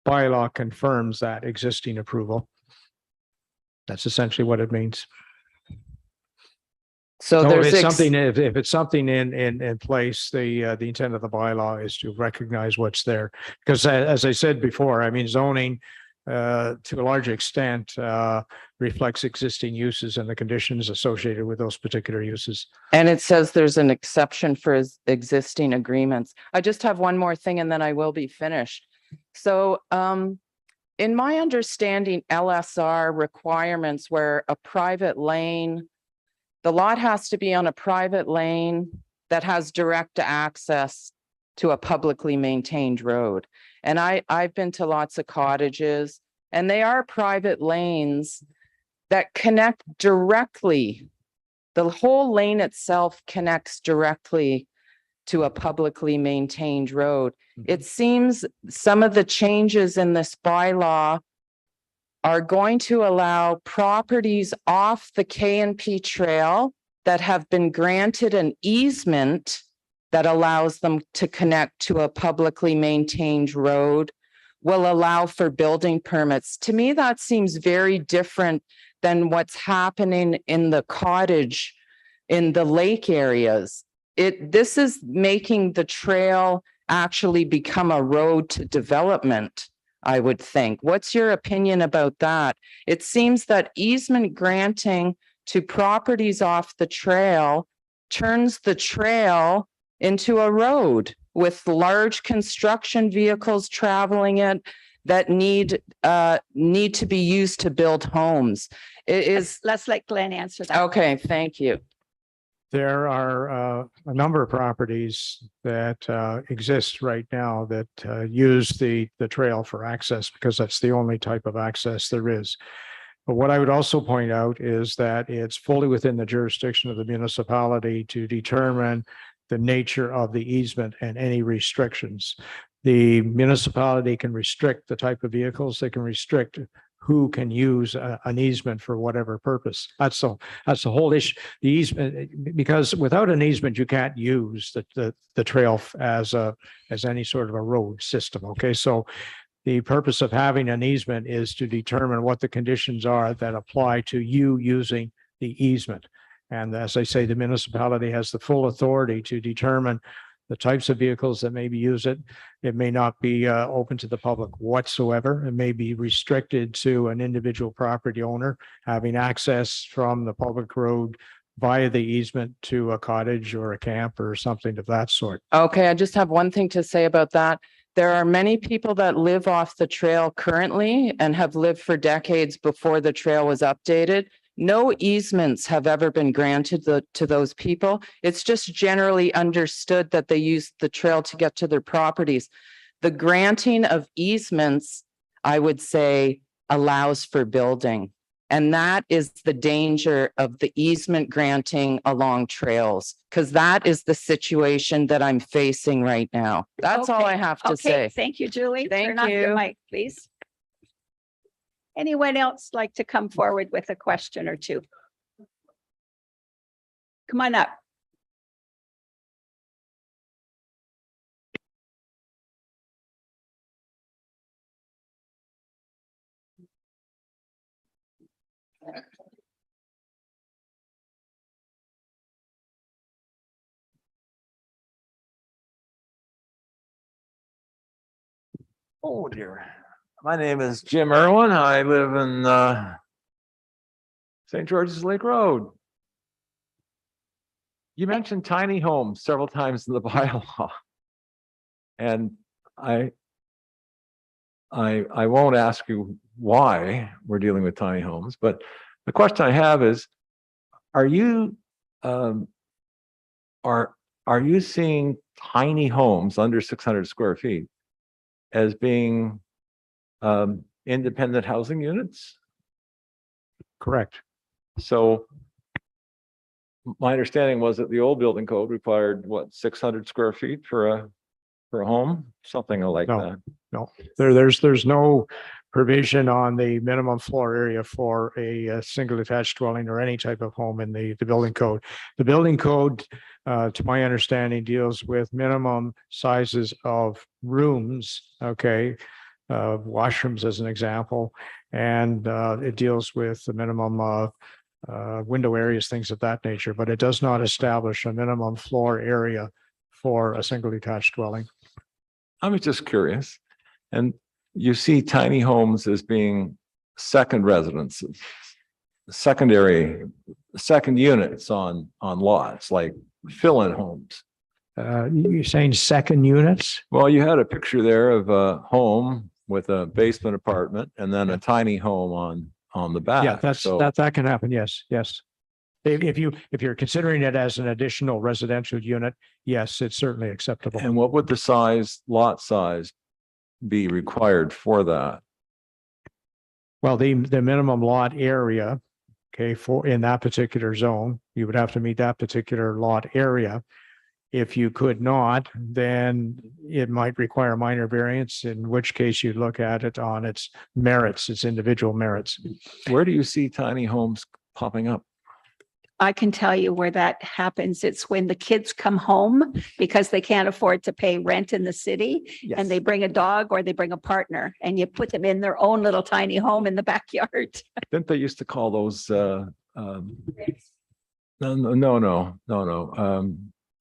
bylaw confirms that existing approval. That's essentially what it means. So So there's if it's something, if it's something in place, the intent of the bylaw is to recognize what's there. Because as I said before, I mean, zoning to a large extent reflects existing uses and the conditions associated with those particular uses. And it says there's an exception for existing agreements. I just have one more thing and then I will be finished. So in my understanding, LSR requirements where a private lane, the lot has to be on a private lane that has direct access to a publicly maintained road. And I've been to lots of cottages and they are private lanes that connect directly. The whole lane itself connects directly to a publicly maintained road. It seems some of the changes in this bylaw are going to allow properties off the KNP trail that have been granted an easement that allows them to connect to a publicly maintained road will allow for building permits. To me, that seems very different than what's happening in the cottage, in the lake areas. This is making the trail actually become a road to development, I would think. What's your opinion about that? It seems that easement granting to properties off the trail turns the trail into a road with large construction vehicles traveling it that need to be used to build homes. It is, Let's let Glenn answer that. okay, thank you. There are a number of properties that exist right now that use the trail for access because that's the only type of access there is. But what I would also point out is that it's fully within the jurisdiction of the municipality to determine the nature of the easement and any restrictions. The municipality can restrict the type of vehicles, they can restrict who can use an easement for whatever purpose. That's the whole issue. The easement, because without an easement, you can't use the trail as any sort of a road system. Okay, so the purpose of having an easement is to determine what the conditions are that apply to you using the easement. And as I say, the municipality has the full authority to determine the types of vehicles that maybe use it. It may not be open to the public whatsoever. It may be restricted to an individual property owner having access from the public road via the easement to a cottage or a camp or something of that sort. Okay, I just have one thing to say about that. There are many people that live off the trail currently and have lived for decades before the trail was updated. No easements have ever been granted to those people. It's just generally understood that they use the trail to get to their properties. The granting of easements, I would say, allows for building. And that is the danger of the easement granting along trails, because that is the situation that I'm facing right now. That's all Okay. I have to Okay, say. thank you, Julie. Thank Turn off your you. mic, please. Anyone else like to come forward with a question or two? Come on up. Oh dear. My name is Jim Irwin. I live in St. George's Lake Road. You mentioned tiny homes several times in the bylaw. And I won't ask you why we're dealing with tiny homes, but the question I have is, are you seeing tiny homes under 600 square feet as being independent housing units? Correct. So my understanding was that the old building code required what, 600 square feet for a home, something like No. that. No, there's no provision on the minimum floor area for a single attached dwelling or any type of home in the building code. The building code, to my understanding, deals with minimum sizes of rooms, okay, washrooms as an example, and it deals with the minimum window areas, things of that nature, but it does not establish a minimum floor area for a single detached dwelling. I was just curious. And you see tiny homes as being second residences, second units on lots, like fill-in homes. You're saying second units? Well, you had a picture there of a home with a basement apartment and then a tiny home on the back. Yeah, So that can happen. Yes, yes. If you're considering it as an additional residential unit, yes, it's certainly acceptable. and what would the lot size be required for that? Well, the minimum lot area, okay, for in that particular zone, you would have to meet that particular lot area. If you could not, then it might require minor variance, in which case you look at it on its merits, its individual merits. Where do you see tiny homes popping up? I can tell you where that happens. It's when the kids come home because they can't afford to pay rent in the city and they bring a dog or they bring a partner and you put them in their own little tiny home in the backyard. Didn't they used to call those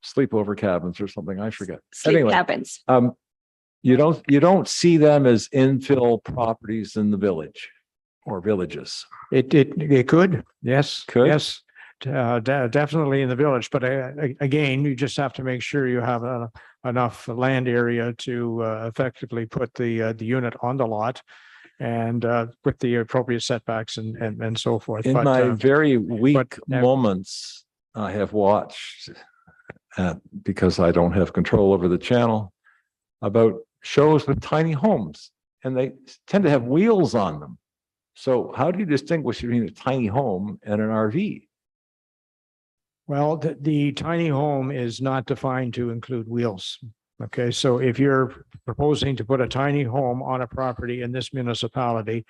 sleepover cabins or something? I forget. Sleep Anyway, cabins. you don't see them as infill properties in the village or villages. It could, yes. Could? Yes. Definitely in the village, but again, you just have to make sure you have enough land area to effectively put the unit on the lot and with the appropriate setbacks and so forth. In But, my very weak but- moments, I have watched, because I don't have control over the channel, about shows with tiny homes, and they tend to have wheels on them. So how do you distinguish between a tiny home and an RV? Well, the tiny home is not defined to include wheels. Okay, so if you're proposing to put a tiny home on a property in this municipality,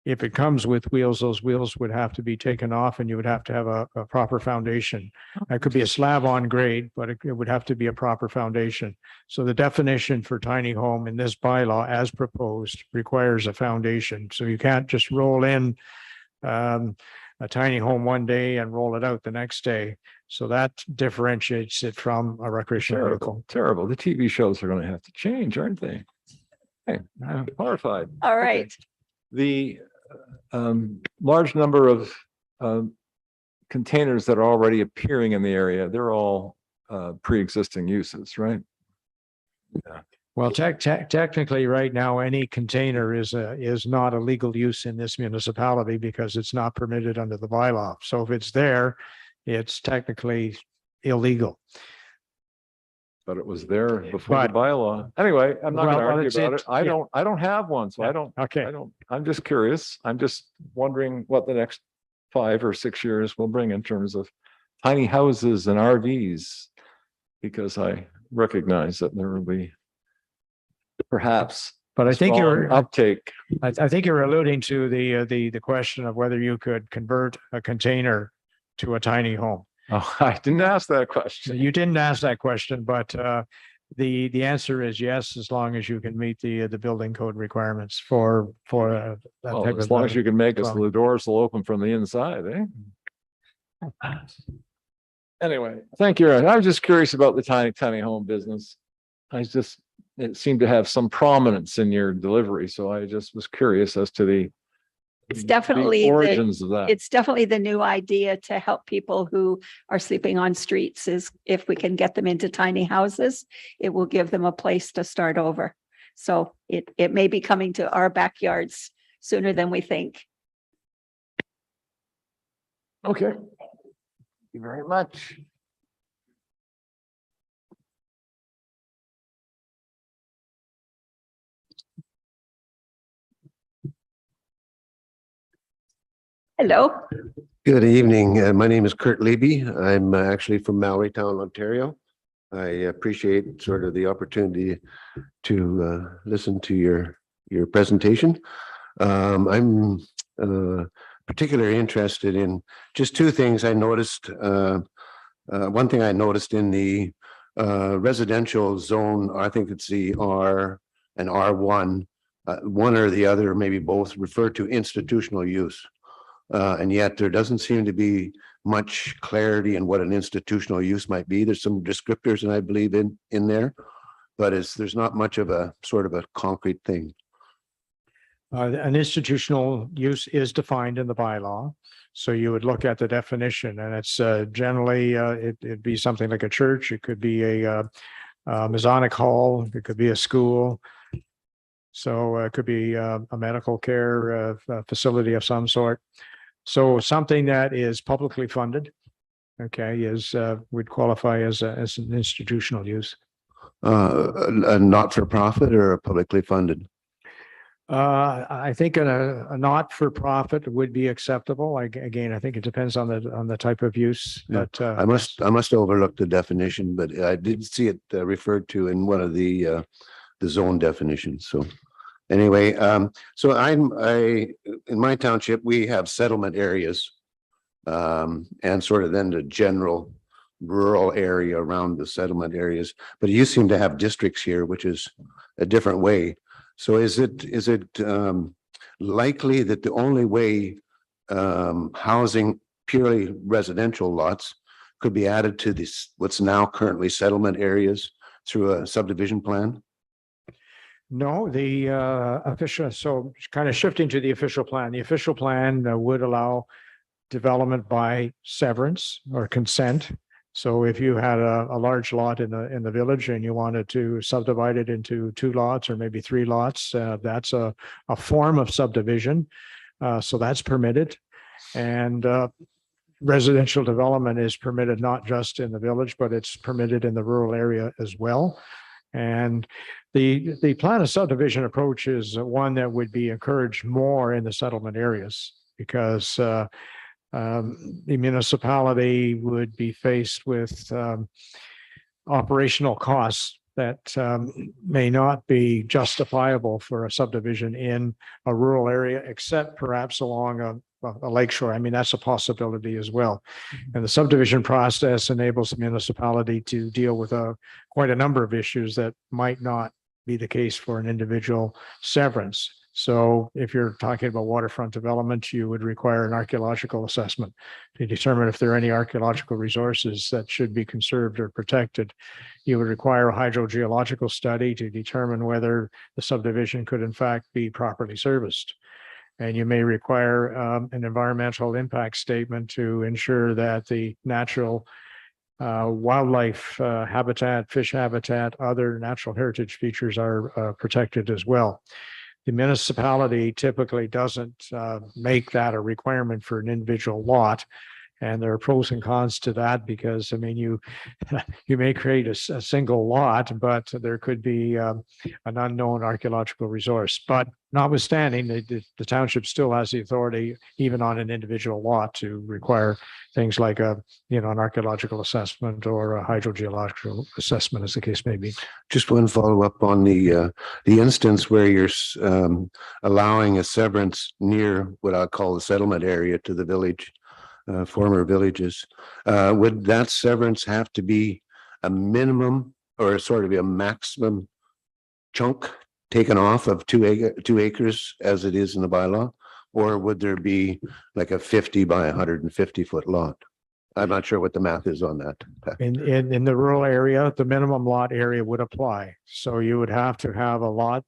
If it comes with wheels, those wheels would have to be taken off and you would have to have a proper foundation. It could be a slab on grade, but it would have to be a proper foundation. So the definition for tiny home in this bylaw as proposed requires a foundation. So you can't just roll in a tiny home one day and roll it out the next day. So that differentiates it from a recreational vehicle. Terrible. The TV shows are going to have to change, aren't they? Hey, I'm horrified. All Okay. right. The large number of containers that are already appearing in the area, they're all pre-existing uses, right? Well, technically, right now, any container is not a legal use in this municipality because it's not permitted under the bylaw. So if it's there, it's technically illegal. But it was there before the But- bylaw. Anyway, I'm not Well, going to argue it's- about it. yeah. I don't have one, so Yeah. I don't, Okay. I'm just curious. I'm just wondering what the next 5 or 6 years will bring in terms of tiny houses and RVs. Because I recognize that there will be perhaps But I think strong uptake. I think you're alluding to the question of whether you could convert a container to a tiny home. Oh, I didn't ask that So question. you didn't ask that question, but the answer is yes, as long as you can meet the building code requirements for that Well, type as of long as you can make it so dwelling. the doors will open from the inside, eh? Anyway, thank you. I was just curious about the tiny home business. It seemed to have some prominence in your delivery, so I just was curious as to the It's definitely the origins of that. it's definitely the new idea to help people who are sleeping on streets is if we can get them into tiny houses, it will give them a place to start over. So it may be coming to our backyards sooner than we think. Okay. Thank you very much. Hello. Good evening. My name is Kurt Leby. I'm actually from Mallorytown, Ontario. I appreciate sort of the opportunity to listen to your presentation. I'm particularly interested in just two things I noticed. One thing I noticed in the residential zone, I think it's the R and R1, one or the other, maybe both, refer to institutional use. And yet there doesn't seem to be much clarity in what an institutional use might be. There's some descriptors, and I believe in there, but there's not much of a sort of a concrete thing. An institutional use is defined in the bylaw. So you would look at the definition, and it's generally it'd be something like a church. It could be a Masonic hall. It could be a school. So it could be a medical care facility of some sort. So something that is publicly funded, okay, would qualify as an institutional use. A not-for-profit or a publicly funded? I think a not-for-profit would be acceptable. Again, I think it depends on the type of use, Yeah. but I must overlook the definition, but I did see it referred to in one of the zone definitions. So anyway, so in my township, we have settlement areas, and sort of then the general rural area around the settlement areas. But you seem to have districts here, which is a different way. So is it likely that the only way housing purely residential lots could be added to this, what's now currently settlement areas through a subdivision plan? no, the official, so kind of shifting to the official plan. The official plan would allow development by severance or consent. So if you had a large lot in the village and you wanted to subdivide it into 2 lots or maybe 3 lots, that's a form of subdivision. So that's permitted. And residential development is permitted not just in the village, but it's permitted in the rural area as well. And the plan of subdivision approach is one that would be encouraged more in the settlement areas because the municipality would be faced with operational costs that may not be justifiable for a subdivision in a rural area, except perhaps along a lakeshore. I mean, that's a possibility as well. And the subdivision process enables the municipality to deal with quite a number of issues that might not be the case for an individual severance. So if you're talking about waterfront development, you would require an archaeological assessment to determine if there are any archaeological resources that should be conserved or protected. You would require a hydrogeological study to determine whether the subdivision could in fact be properly serviced. And you may require an environmental impact statement to ensure that the natural wildlife habitat, fish habitat, other natural heritage features are protected as well. The municipality typically doesn't make that a requirement for an individual lot. And there are pros and cons to that because, I mean, you may create a single lot, but there could be an unknown archaeological resource. But notwithstanding, the township still has the authority, even on an individual lot, to require things like an archaeological assessment or a hydrogeological assessment, as the case may be. Just one follow-up on the instance where you're allowing a severance near what I call the settlement area to the village, former villages. Would that severance have to be a minimum or sort of a maximum chunk taken off of 2 acres as it is in the bylaw? Or would there be like a 50 by 150 foot lot? I'm not sure what the math is on that. In the rural area, the minimum lot area would apply. So you would have to have a lot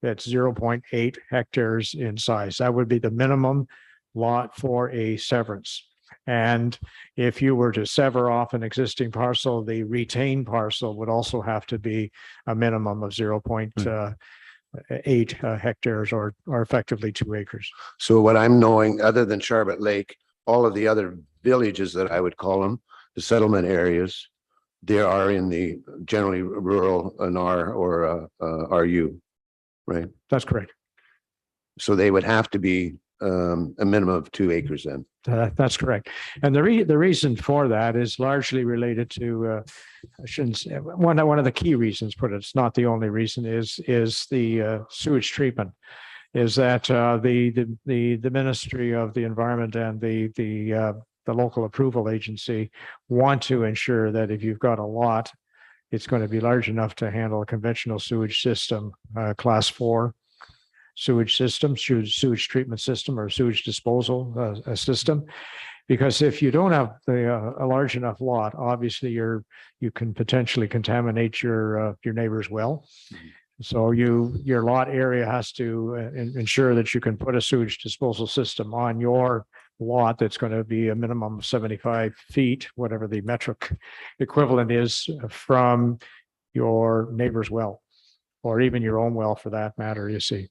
that's 0.8 hectares in size. That would be the minimum lot for a severance. And if you were to sever off an existing parcel, the retained parcel would also have to be a minimum of 0.8 hectares or effectively 2 acres. So what I'm knowing, other than Charlotte Lake, all of the other villages that I would call them, the settlement areas, they are in the generally rural NR or RU, right? That's correct. So they would have to be a minimum of 2 acres then. That's correct. And the reason for that is largely related to, I shouldn't say, one of the key reasons, but it's not the only reason, is the sewage treatment. Is that the Ministry of the Environment and the local approval agency want to ensure that if you've got a lot, it's going to be large enough to handle a conventional sewage system, class 4 sewage system, sewage treatment system, or sewage disposal system. Because if you don't have a large enough lot, obviously you can potentially contaminate your neighbor's well. So your lot area has to ensure that you can put a sewage disposal system on your lot that's going to be a minimum of 75 feet, whatever the metric equivalent is, from your neighbor's well, or even your own well for that matter, you see.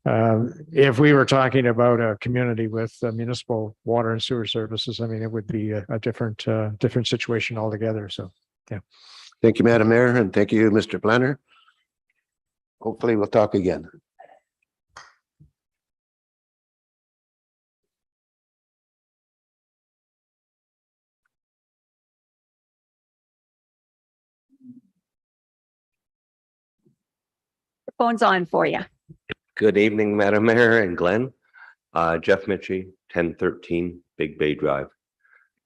If we were talking about a community with municipal water and sewer services, I mean, it would be a different situation altogether. So, yeah. Thank you, Madam Mayor, and thank you, Mr. Planner. Hopefully we'll talk again. The phone's on for you. Good evening, Madam Mayor and Glenn. Jeff Mitchie, 1013 Big Bay Drive.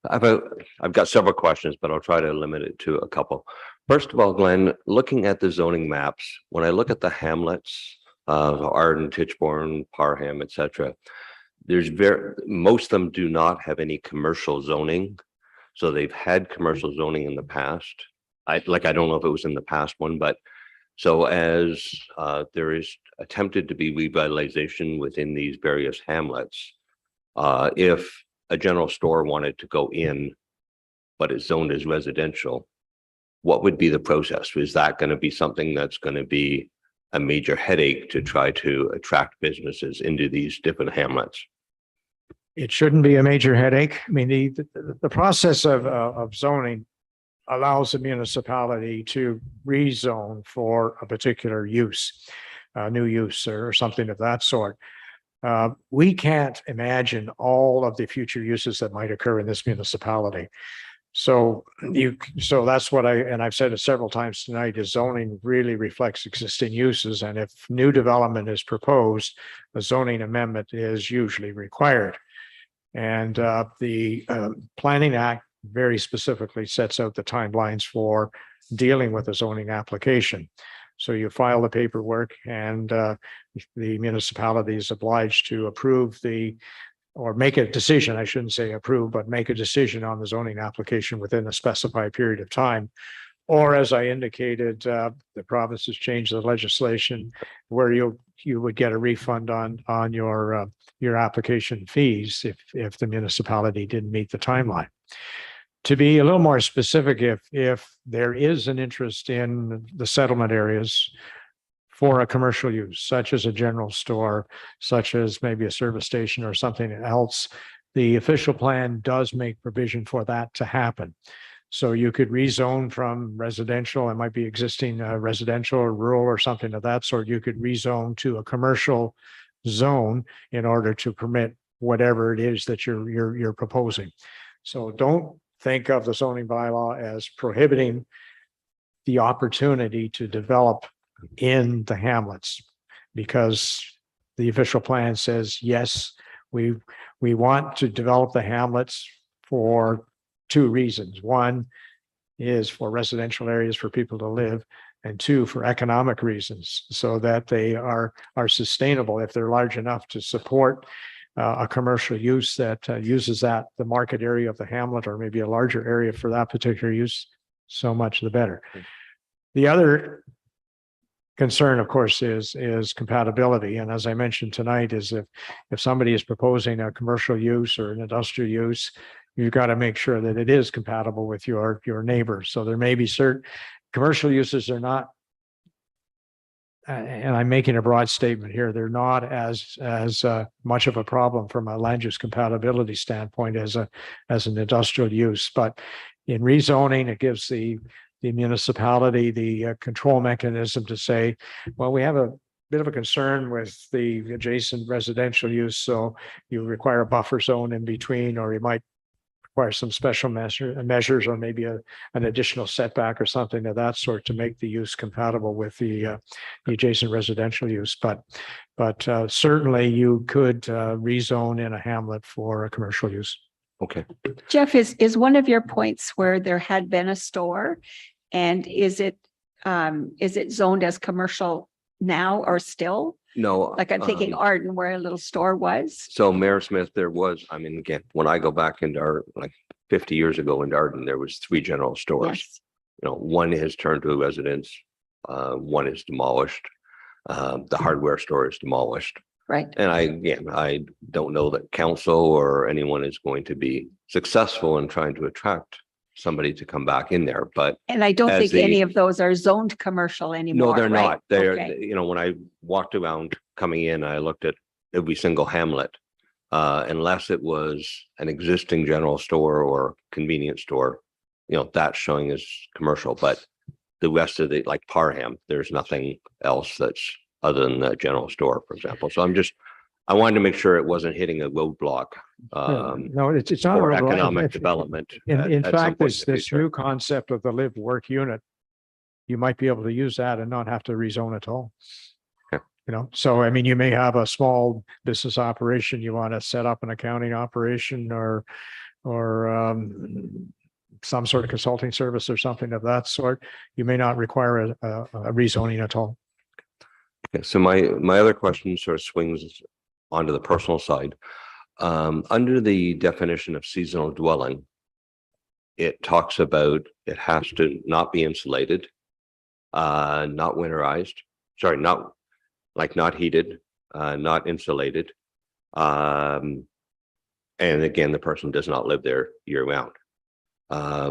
I've got several questions, but I'll try to limit it to a couple. First of all, Glenn, looking at the zoning maps, when I look at the hamlets, Arden, Titchborne, Parham, etc., most of them do not have any commercial zoning. So they've had commercial zoning in the past. I don't know if it was in the past one, but so as there is attempted to be revitalization within these various hamlets, if a general store wanted to go in, but it's zoned as residential, what would be the process? Is that going to be something that's going to be a major headache to try to attract businesses into these different hamlets? It shouldn't be a major headache. I mean, the process of zoning allows the municipality to rezone for a particular use, new use or something of that sort. We can't imagine all of the future uses that might occur in this municipality. So so that's what and I've said it several times tonight, is zoning really reflects existing uses. And if new development is proposed, a zoning amendment is usually required. And the Planning Act very specifically sets out the timelines for dealing with a zoning application. So you file the paperwork, and the municipality is obliged to approve or make a decision, I shouldn't say approve, but make a decision on the zoning application within a specified period of time. Or as I indicated, the province has changed the legislation where you would get a refund on your application fees if the municipality didn't meet the timeline. To be a little more specific, if there is an interest in the settlement areas for a commercial use, such as a general store, such as maybe a service station or something else, the official plan does make provision for that to happen. So you could rezone from residential, it might be existing residential or rural or something of that sort. You could rezone to a commercial zone in order to permit whatever it is that you're proposing. So don't think of the zoning bylaw as prohibiting the opportunity to develop in the hamlets, because the official plan says, yes, we want to develop the hamlets for two reasons. One is for residential areas for people to live, and two, for economic reasons, so that they are sustainable if they're large enough to support a commercial use that uses the market area of the hamlet, or maybe a larger area for that particular use. So much the better. The other concern, of course, is compatibility. And as I mentioned tonight, is if somebody is proposing a commercial use or an industrial use, you've got to make sure that it is compatible with your neighbor. So there may be certain commercial uses are not, and I'm making a broad statement here, they're not as much of a problem from a land use compatibility standpoint as an industrial use. But in rezoning, it gives the municipality the control mechanism to say, well, we have a bit of a concern with the adjacent residential use, so you require a buffer zone in between, or you might require some special measures, or maybe an additional setback or something of that sort to make the use compatible with the adjacent residential use. But certainly you could rezone in a hamlet for a commercial use. Okay. Jeff, is one of your points where there had been a store, and is it zoned as commercial now or still? No. Like I'm thinking Arden, where a little store was. So Mayor Smith, there was, I mean, again, when I go back into like 50 years ago in Arden, there was 3 general stores. Yes. You know, one has turned to a residence, one is demolished. The hardware store is demolished. Right. And I don't know that council or anyone is going to be successful in trying to attract somebody to come back in there, but And I don't as think the- any of those are zoned commercial anymore. no, they're right? not. They're, Okay. you know, when I walked around coming in, I looked at every single hamlet. Unless it was an existing general store or convenience store, you know, that's showing as commercial, but the rest of the, like Parham, there's nothing else that's other than the general store, for example. So I wanted to make sure it wasn't hitting a roadblock No, it's not. for a roadblock. economic development. In at some fact, point this in the future. new concept of the live work unit, you might be able to use that and not have to rezone at all. Okay. You know, so I mean, you may have a small business operation, you want to set up an accounting operation or some sort of consulting service or something of that sort. You may not require a rezoning at all. Okay, so my other question sort of swings onto the personal side. Under the definition of seasonal dwelling, it talks about it has to not be insulated, not winterized, sorry, not heated, not insulated. And again, the person does not live there year round.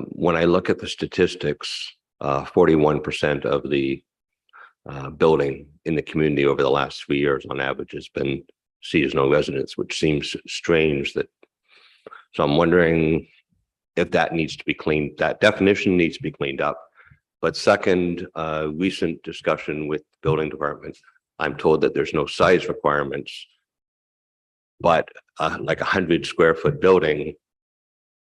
When I look at the statistics, 41% of the building in the community over the last 3 years on average has been seasonal residents, which seems strange so I'm wondering if that needs to be cleaned, that definition needs to be cleaned up. But second, recent discussion with the building department, I'm told that there's no size requirements, but like 100 square foot building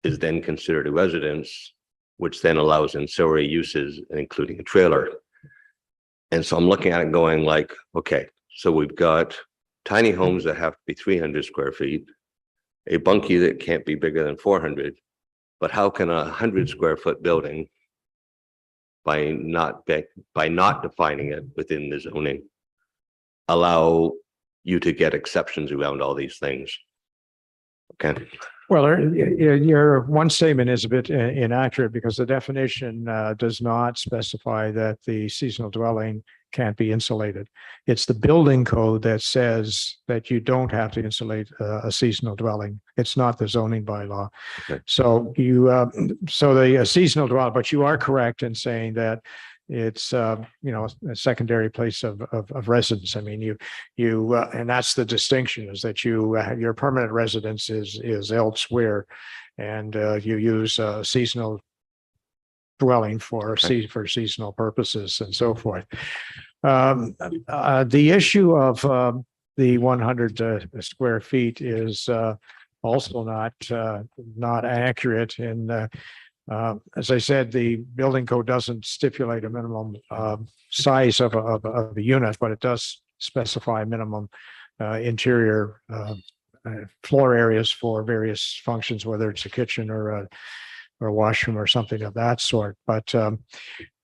is then considered a residence, which then allows ancillary uses, including a trailer. And so I'm looking at it going like, okay, so we've got tiny homes that have to be 300 square feet, a bunkie that can't be bigger than 400, but how can a 100 square foot building, by not defining it within the zoning, allow you to get exceptions around all these things? Okay. Well, your one statement is a bit inaccurate because the definition does not specify that the seasonal dwelling can't be insulated. It's the building code that says that you don't have to insulate a seasonal dwelling. It's not the zoning bylaw. Okay. So so the seasonal dwelling, but you are correct in saying that it's a secondary place of residence. I mean, and that's the distinction, is that your permanent residence is elsewhere, and you use a seasonal dwelling for seasonal purposes and so forth. The issue of the 100 square feet is also not accurate in. As I said, the building code doesn't stipulate a minimum size of a unit, but it does specify minimum interior floor areas for various functions, whether it's a kitchen or a washroom or something of that sort. But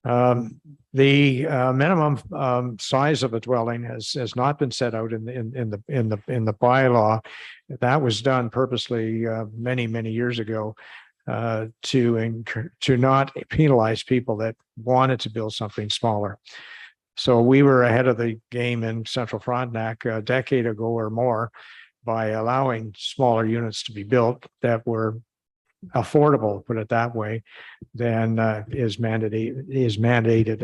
the minimum size of a dwelling has not been set out in the bylaw. That was done purposely many years ago to not penalize people that wanted to build something smaller. So we were ahead of the game in Central Frontenac a decade ago or more by allowing smaller units to be built that were affordable, put it that way, than is mandated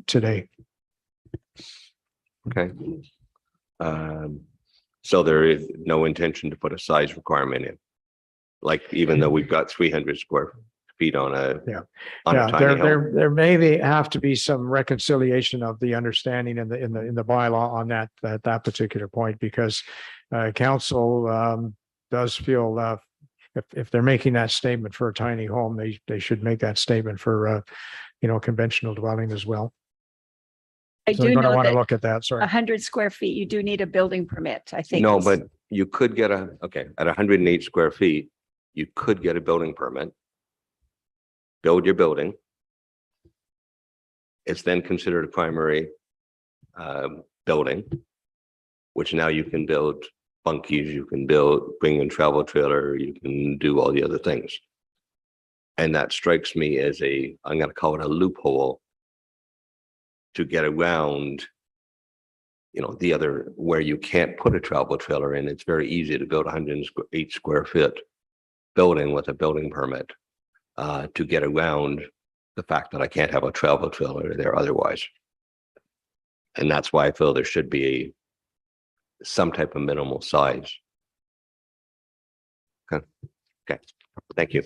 today. Okay. So there is no intention to put a size requirement in, like, even though we've got 300 square feet on a tiny home. There have to be some reconciliation of the understanding in the bylaw on that particular point, because council does feel if they're making that statement for a tiny home, they should make that statement for conventional dwelling as well. I So do they're going to know want to that look at that. Sorry. 100 square feet, you do need a building permit, I think. No, is- but you could get at 108 square feet, you could get a building permit, build your building. It's then considered a primary building, which now you can build bunkies, you can bring in travel trailer, you can do all the other things. And that strikes me as I'm going to call it a loophole to get around, the other, where you can't put a travel trailer in. It's very easy to build 108 square foot building with a building permit to get around the fact that I can't have a travel trailer there otherwise. And that's why I feel there should be some type of minimal size. Okay. Thank you.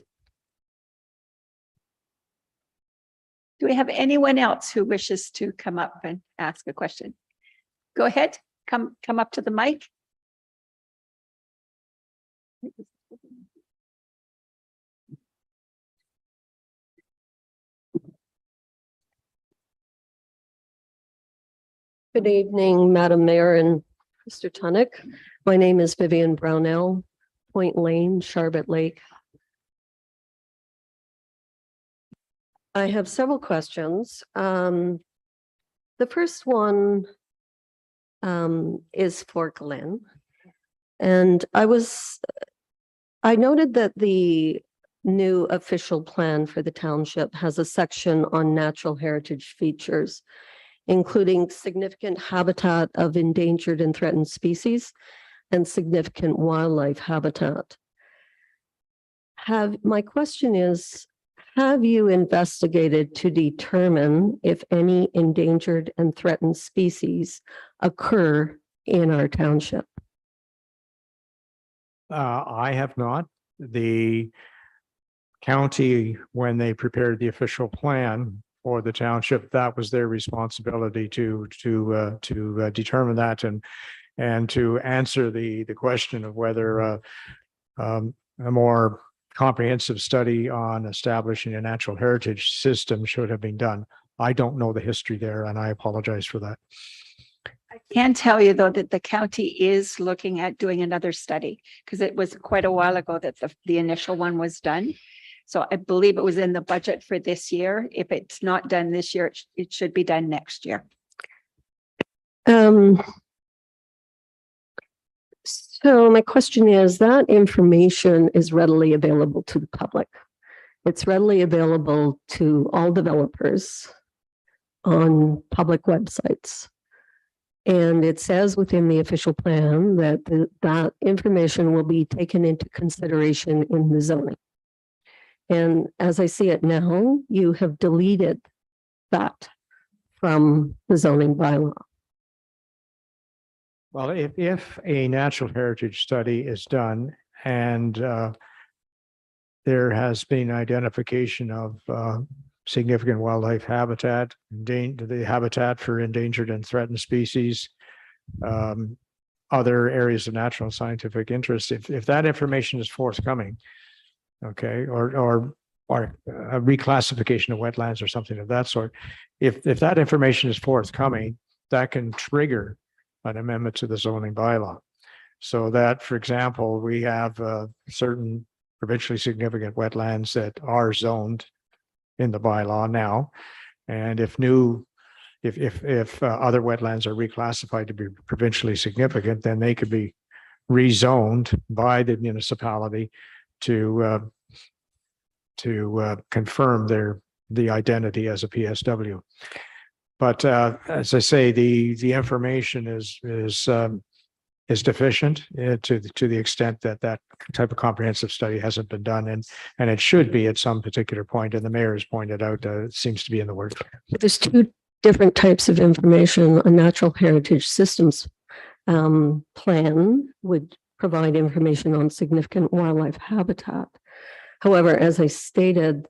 Do we have anyone else who wishes to come up and ask a question? Go ahead, come up to the mic. Good evening, Madam Mayor and Mr. Tunnick. My name is Vivian Brownell, Point Lane, Sharbot Lake. I have several questions. The first one is for Glenn. And I noted that the new official plan for the township has a section on natural heritage features, including significant habitat of endangered and threatened species and significant wildlife habitat. My question is, have you investigated to determine if any endangered and threatened species occur in our township? I have not. The county, when they prepared the official plan for the township, that was their responsibility to determine that and to answer the question of whether a more comprehensive study on establishing a natural heritage system should have been done. I don't know the history there, and I apologize for that. I can tell you, though, that the county is looking at doing another study because it was quite a while ago that the initial one was done. So I believe it was in the budget for this year. If it's not done this year, it should be done next year. So my question is, that information is readily available to the public. It's readily available to all developers on public websites. And it says within the official plan that that information will be taken into consideration in the zoning. And as I see it now, you have deleted that from the zoning bylaw. Well, if a natural heritage study is done and there has been identification of significant wildlife habitat, the habitat for endangered and threatened species, other areas of natural and scientific interest, if that information is forthcoming, okay, or a reclassification of wetlands or something of that sort, if that information is forthcoming, that can trigger an amendment to the zoning bylaw. So that, for example, we have certain provincially significant wetlands that are zoned in the bylaw now. And if other wetlands are reclassified to be provincially significant, then they could be rezoned by the municipality to confirm the identity as a PSW. But as I say, the information is deficient to the extent that type of comprehensive study hasn't been done, and it should be at some particular point. And the mayor has pointed out it seems to be in the works. There's two different types of information. A natural heritage systems plan would provide information on significant wildlife habitat. However, as I stated,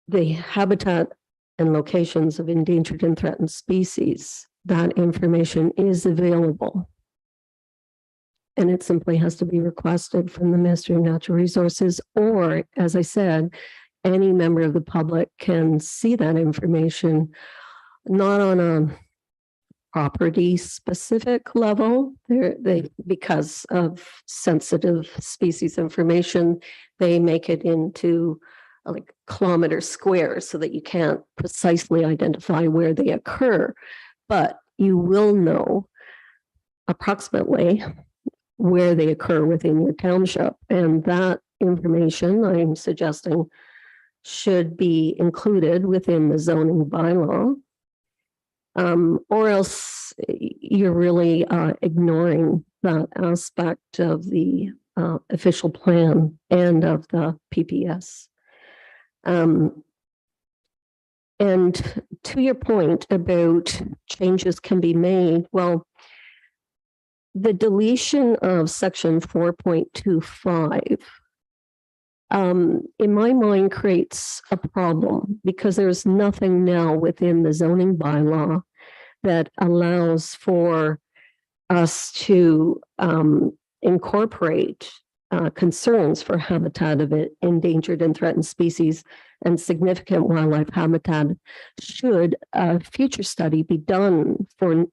the habitat and locations of endangered and threatened species, that information is available. And it simply has to be requested from the Ministry of Natural Resources, or, as I said, any member of the public can see that information, not on a property specific level. Because of sensitive species information, they make it into like kilometer squares so that you can't precisely identify where they occur, but you will know approximately where they occur within your township. And that information, I'm suggesting, should be included within the zoning bylaw. Or else you're really ignoring that aspect of the official plan and of the PPS. And to your point about changes can be made, well, the deletion of section 4.25 in my mind creates a problem, because there's nothing now within the zoning bylaw that allows for us to incorporate concerns for habitat of endangered and threatened species and significant wildlife habitat should a future study be done for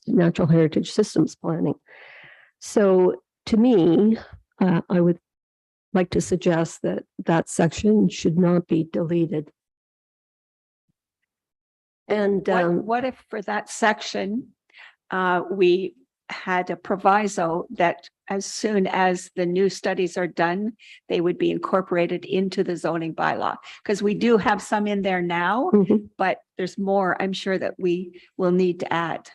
natural heritage systems planning. So to me, I would like to suggest that that section should not be deleted. And What if for that section, we had a proviso that as soon as the new studies are done, they would be incorporated into the zoning bylaw? Because we do have some in there now, but there's more I'm sure that we will need to add.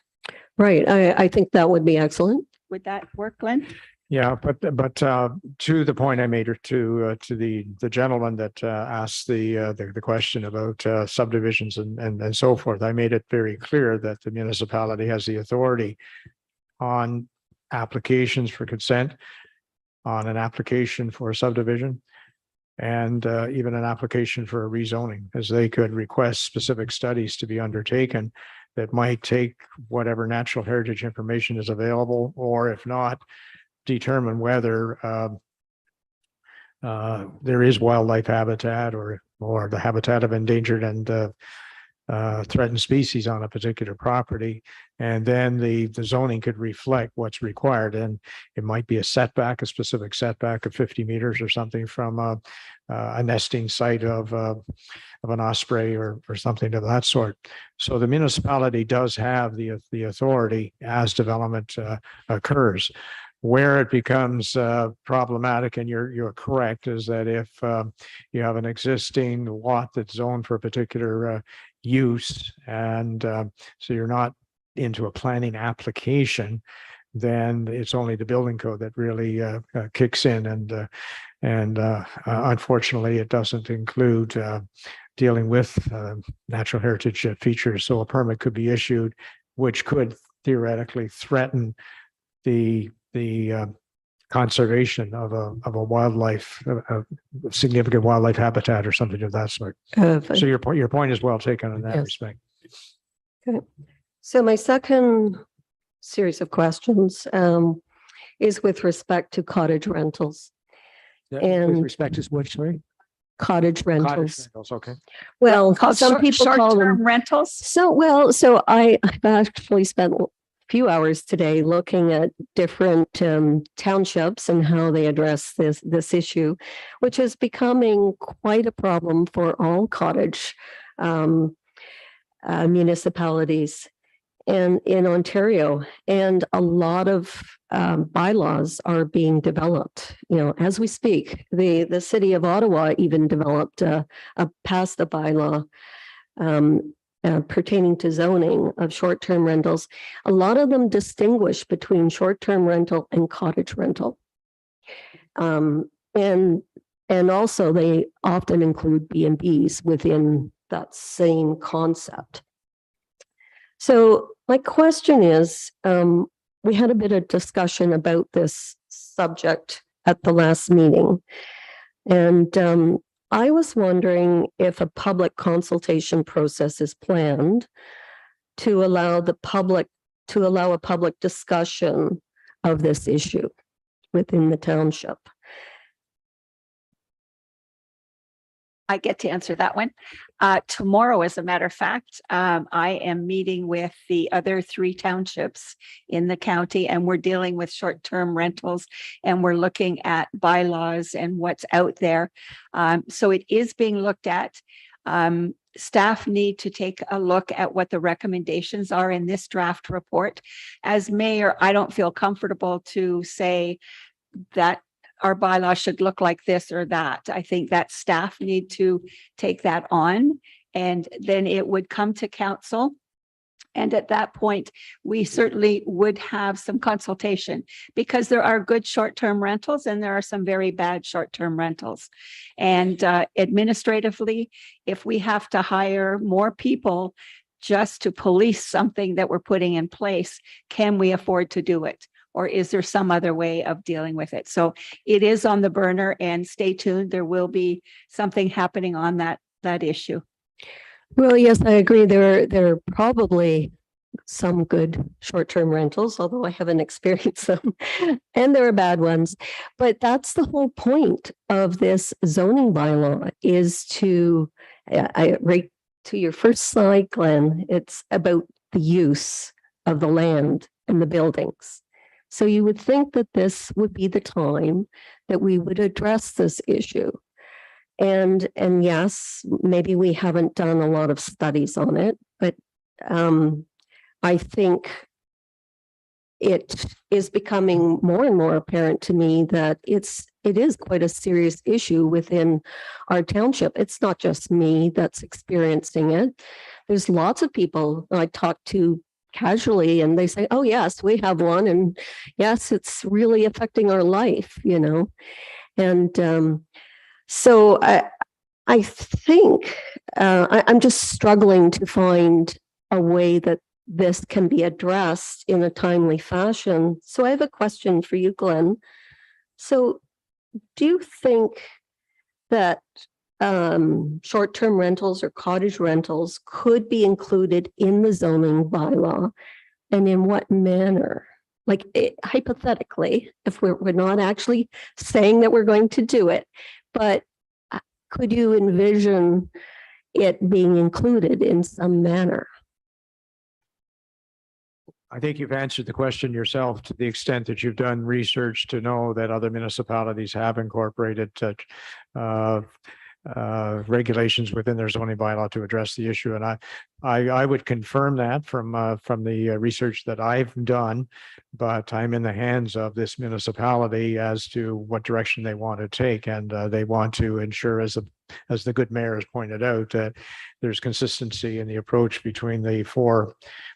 right, I think that would be excellent. Would that work, Glenn? Yeah, but to the point I made to the gentleman that asked the question about subdivisions and so forth, I made it very clear that the municipality has the authority on applications for consent, on an application for a subdivision, and even an application for a rezoning, as they could request specific studies to be undertaken that might take whatever natural heritage information is available, or if not, determine whether there is wildlife habitat or the habitat of endangered and threatened species on a particular property. And then the zoning could reflect what's required. And it might be a setback, a specific setback of 50 meters or something from a nesting site of an osprey or something of that sort. So the municipality does have the authority as development occurs. Where it becomes problematic, and you're correct, is that if you have an existing lot that's zoned for a particular use, and so you're not into a planning application, then it's only the building code that really kicks in, and unfortunately, it doesn't include dealing with natural heritage features. So a permit could be issued, which could theoretically threaten the conservation of a wildlife, a significant wildlife habitat or something of that sort. So your point is well taken in that Yes. respect. So my second series of questions is with respect to cottage rentals. With And- respect to which, sorry? Cottage Cottage rentals. rentals, okay. Well, Called some people call them. short-term rentals. So I've actually spent a few hours today looking at different townships and how they address this issue, which is becoming quite a problem for all cottage municipalities and in Ontario. And a lot of bylaws are being developed, as we speak. The city of Ottawa even developed passed a bylaw pertaining to zoning of short-term rentals. A lot of them distinguish between short-term rental and cottage rental. And also they often include B&Bs within that same concept. So my question is, we had a bit of discussion about this subject at the last meeting. And I was wondering if a public consultation process is planned to allow a public discussion of this issue within the township. I get to answer that one. Tomorrow, as a matter of fact, I am meeting with the other 3 townships in the county, and we're dealing with short-term rentals, and we're looking at bylaws and what's out there. So it is being looked at. Staff need to take a look at what the recommendations are in this draft report. As mayor, I don't feel comfortable to say that our bylaw should look like this or that. I think that staff need to take that on, and then it would come to council. And at that point, we certainly would have some consultation, because there are good short-term rentals and there are some very bad short-term rentals. And administratively, if we have to hire more people just to police something that we're putting in place, can we afford to do it? Or is there some other way of dealing with it? So it is on the burner, and stay tuned. There will be something happening on that issue. Well, yes, I agree. There are probably some good short-term rentals, although I haven't experienced them, and there are bad ones. But that's the whole point of this zoning bylaw, is to, right to your first slide, Glenn, it's about the use of the land and the buildings. So you would think that this would be the time that we would address this issue. And yes, maybe we haven't done a lot of studies on it, but I think it is becoming more and more apparent to me that it is quite a serious issue within our township. It's not just me that's experiencing it. There's lots of people I talk to casually, and they say, oh yes, we have one, and yes, it's really affecting our life, and so I think I'm just struggling to find a way that this can be addressed in a timely fashion. So I have a question for you, Glenn. So do you think that short-term rentals or cottage rentals could be included in the zoning bylaw, and in what manner like hypothetically, if we're not actually saying that we're going to do it, but could you envision it being included in some manner? I think you've answered the question yourself to the extent that you've done research to know that other municipalities have incorporated regulations within their zoning bylaw to address the issue. And I would confirm that from the research that I've done, but I'm in the hands of this municipality as to what direction they want to take. And they want to ensure, as the good mayor has pointed out, that there's consistency in the approach between the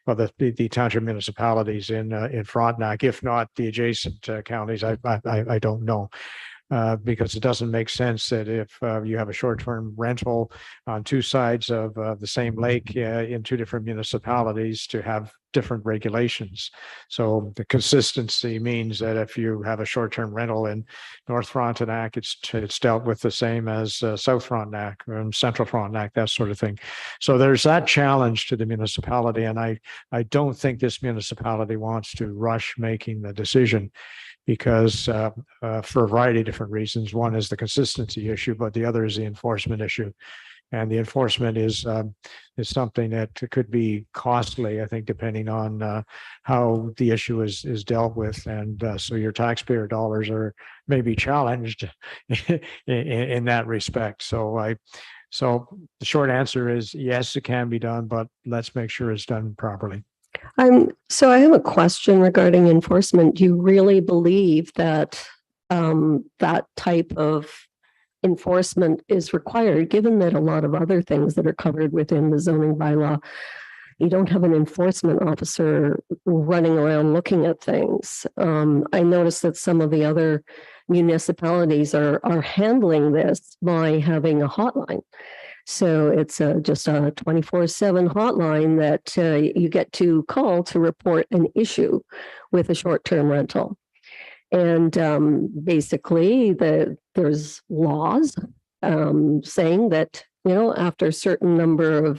the township municipalities in Frontenac, if not the adjacent counties. I don't know. Because it doesn't make sense that if you have a short-term rental on two sides of the same lake in two different municipalities to have different regulations. So the consistency means that if you have a short-term rental in North Frontenac, it's dealt with the same as South Frontenac and Central Frontenac, that sort of thing. So there's that challenge to the municipality, and I don't think this municipality wants to rush making the decision, because for a variety of different reasons. One is the consistency issue, but the other is the enforcement issue. And the enforcement is something that could be costly, I think, depending on how the issue is dealt with. And so your taxpayer dollars are maybe challenged in that respect. So the short answer is yes, it can be done, but let's make sure it's done properly. So I have a question regarding enforcement. Do you really believe that that type of enforcement is required, given that a lot of other things that are covered within the zoning bylaw, you don't have an enforcement officer running around looking at things? I noticed that some of the other municipalities are handling this by having a hotline. So it's just a 24/7 hotline that you get to call to report an issue with a short-term rental. And basically there's laws saying that, after a certain number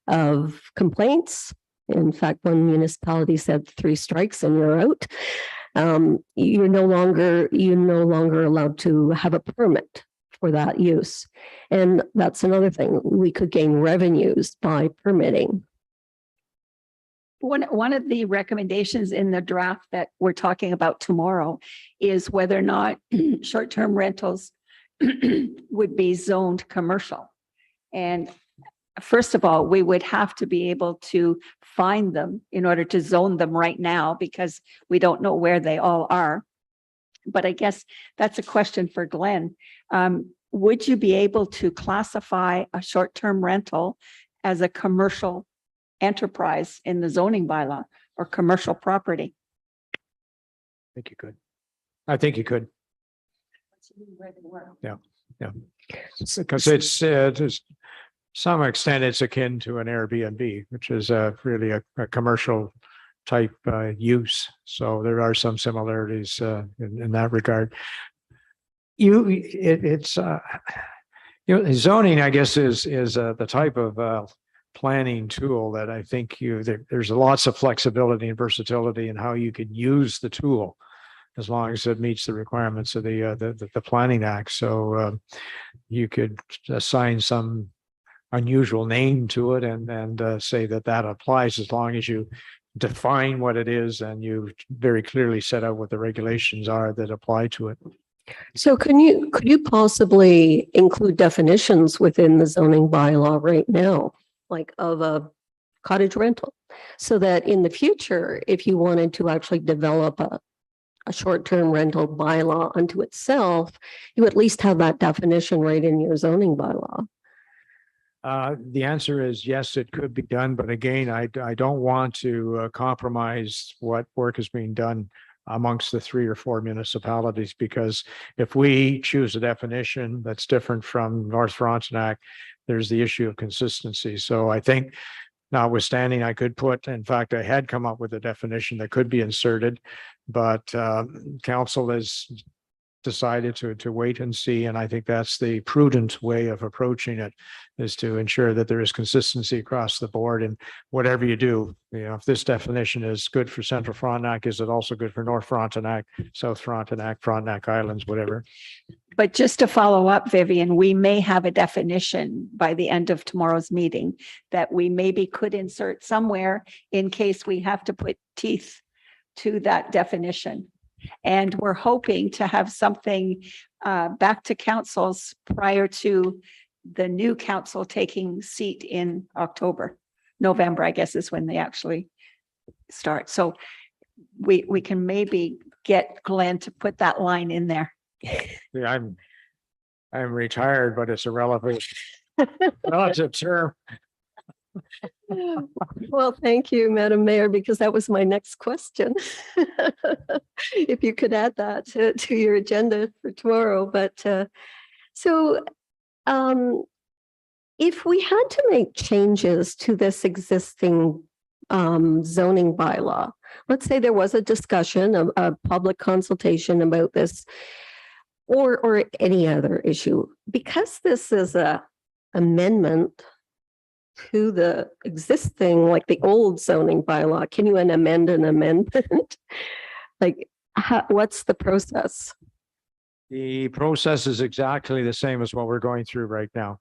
of complaints, in fact, one municipality said 3 strikes and you're out. You're no longer allowed to have a permit for that use. And that's another thing. We could gain revenues by permitting. One of the recommendations in the draft that we're talking about tomorrow is whether or not short-term rentals would be zoned commercial. And first of all, we would have to be able to find them in order to zone them right now, because we don't know where they all are. But I guess that's a question for Glenn. Would you be able to classify a short-term rental as a commercial enterprise in the zoning bylaw or commercial property? I think you could. Yeah. Because it's to some extent it's akin to an Airbnb, which is really a commercial type use. So there are some similarities in that regard. Zoning, I guess, is the type of planning tool that I think there's lots of flexibility and versatility in how you can use the tool, as long as it meets the requirements of the Planning Act. So you could assign some unusual name to it and say that applies, as long as you define what it is and you very clearly set out what the regulations are that apply to it. So could you possibly include definitions within the zoning bylaw right now, like of a cottage rental, so that in the future, if you wanted to actually develop a short-term rental bylaw unto itself, you at least have that definition right in your zoning bylaw? The answer is yes, it could be done. But again, I don't want to compromise what work is being done amongst the 3 or 4 municipalities, because if we choose a definition that's different from North Frontenac, there's the issue of consistency. So I think, notwithstanding, I could in fact, I had come up with a definition that could be inserted, but council has decided to wait and see. And I think that's the prudent way of approaching it, is to ensure that there is consistency across the board. And whatever you do, you know, if this definition is good for Central Frontenac, is it also good for North Frontenac, South Frontenac, Frontenac Islands, whatever? But just to follow up, Vivian, we may have a definition by the end of tomorrow's meeting that we maybe could insert somewhere in case we have to put teeth to that definition. And we're hoping to have something back to councils prior to the new council taking seat in November, I guess is when they actually start. So we can maybe get Glenn to put that line in there. Yeah, I'm retired, but it's a relative term. Well, thank you, Madam Mayor, because that was my next question. If you could add that to your agenda for tomorrow, but if we had to make changes to this existing zoning bylaw, let's say there was a discussion, a public consultation about this, or any other issue, because this is a amendment to the existing, like the old zoning bylaw, can you amend an amendment? Like, what's the process? The process is exactly the same as what we're going through right now.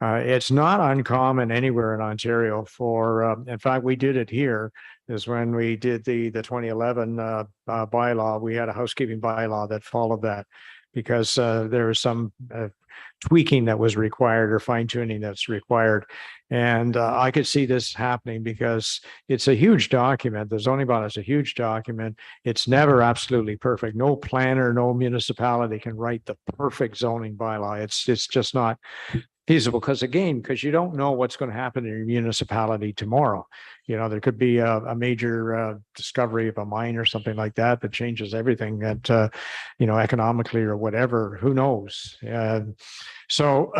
It's not uncommon anywhere in Ontario for, in fact, we did it here, is when we did the 2011 bylaw, we had a housekeeping bylaw that followed that, because there was some tweaking that was required or fine tuning that's required. And I could see this happening because it's a huge document. The zoning bylaw is a huge document. It's never absolutely perfect. No planner, no municipality can write the perfect zoning bylaw. It's just not feasible, because you don't know what's going to happen in your municipality tomorrow. You know, there could be a major discovery of a mine or something like that that changes everything that, you know, economically or whatever, who knows? So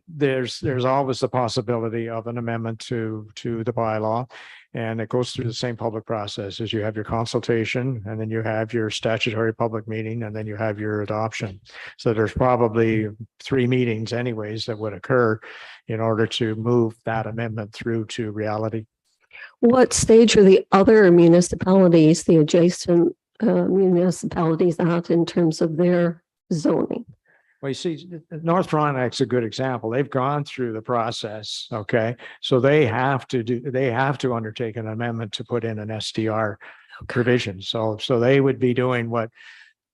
there's always the possibility of an amendment to the bylaw. And it goes through the same public process as you have your consultation, and then you have your statutory public meeting, and then you have your adoption. So there's probably 3 meetings anyways that would occur in order to move that amendment through to reality. What stage are the other municipalities, the adjacent municipalities at in terms of their zoning? Well, you see, North Frontenac's a good example. They've gone through the process, okay? So they have to undertake an amendment to put in an SDR provision. So they would be doing what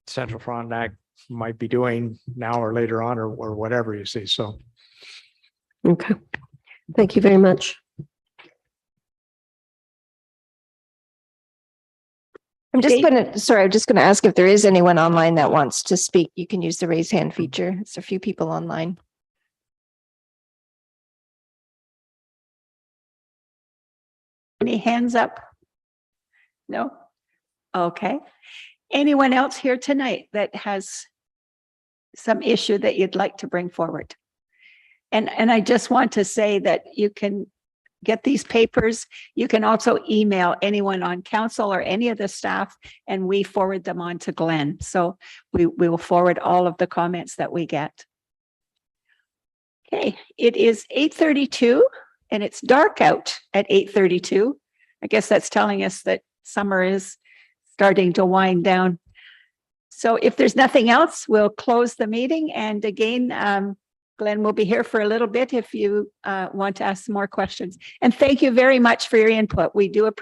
Central Frontenac might be doing now or later on, or whatever, you see, so. Okay, thank you very much. I'm just gonna ask if there is anyone online that wants to speak. You can use the raise hand feature. There's a few people online. Any hands up? No? Okay. Anyone else here tonight that has some issue that you'd like to bring forward? And I just want to say that you can get these papers. You can also email anyone on council or any of the staff, and we forward them on to Glenn. So we will forward all of the comments that we get. Okay, it is 8:32 and it's dark out at 8:32. I guess that's telling us that summer is starting to wind down. So if there's nothing else, we'll close the meeting. And again, Glenn will be here for a little bit if you want to ask some more questions. And thank you very much for your input. We do appreciate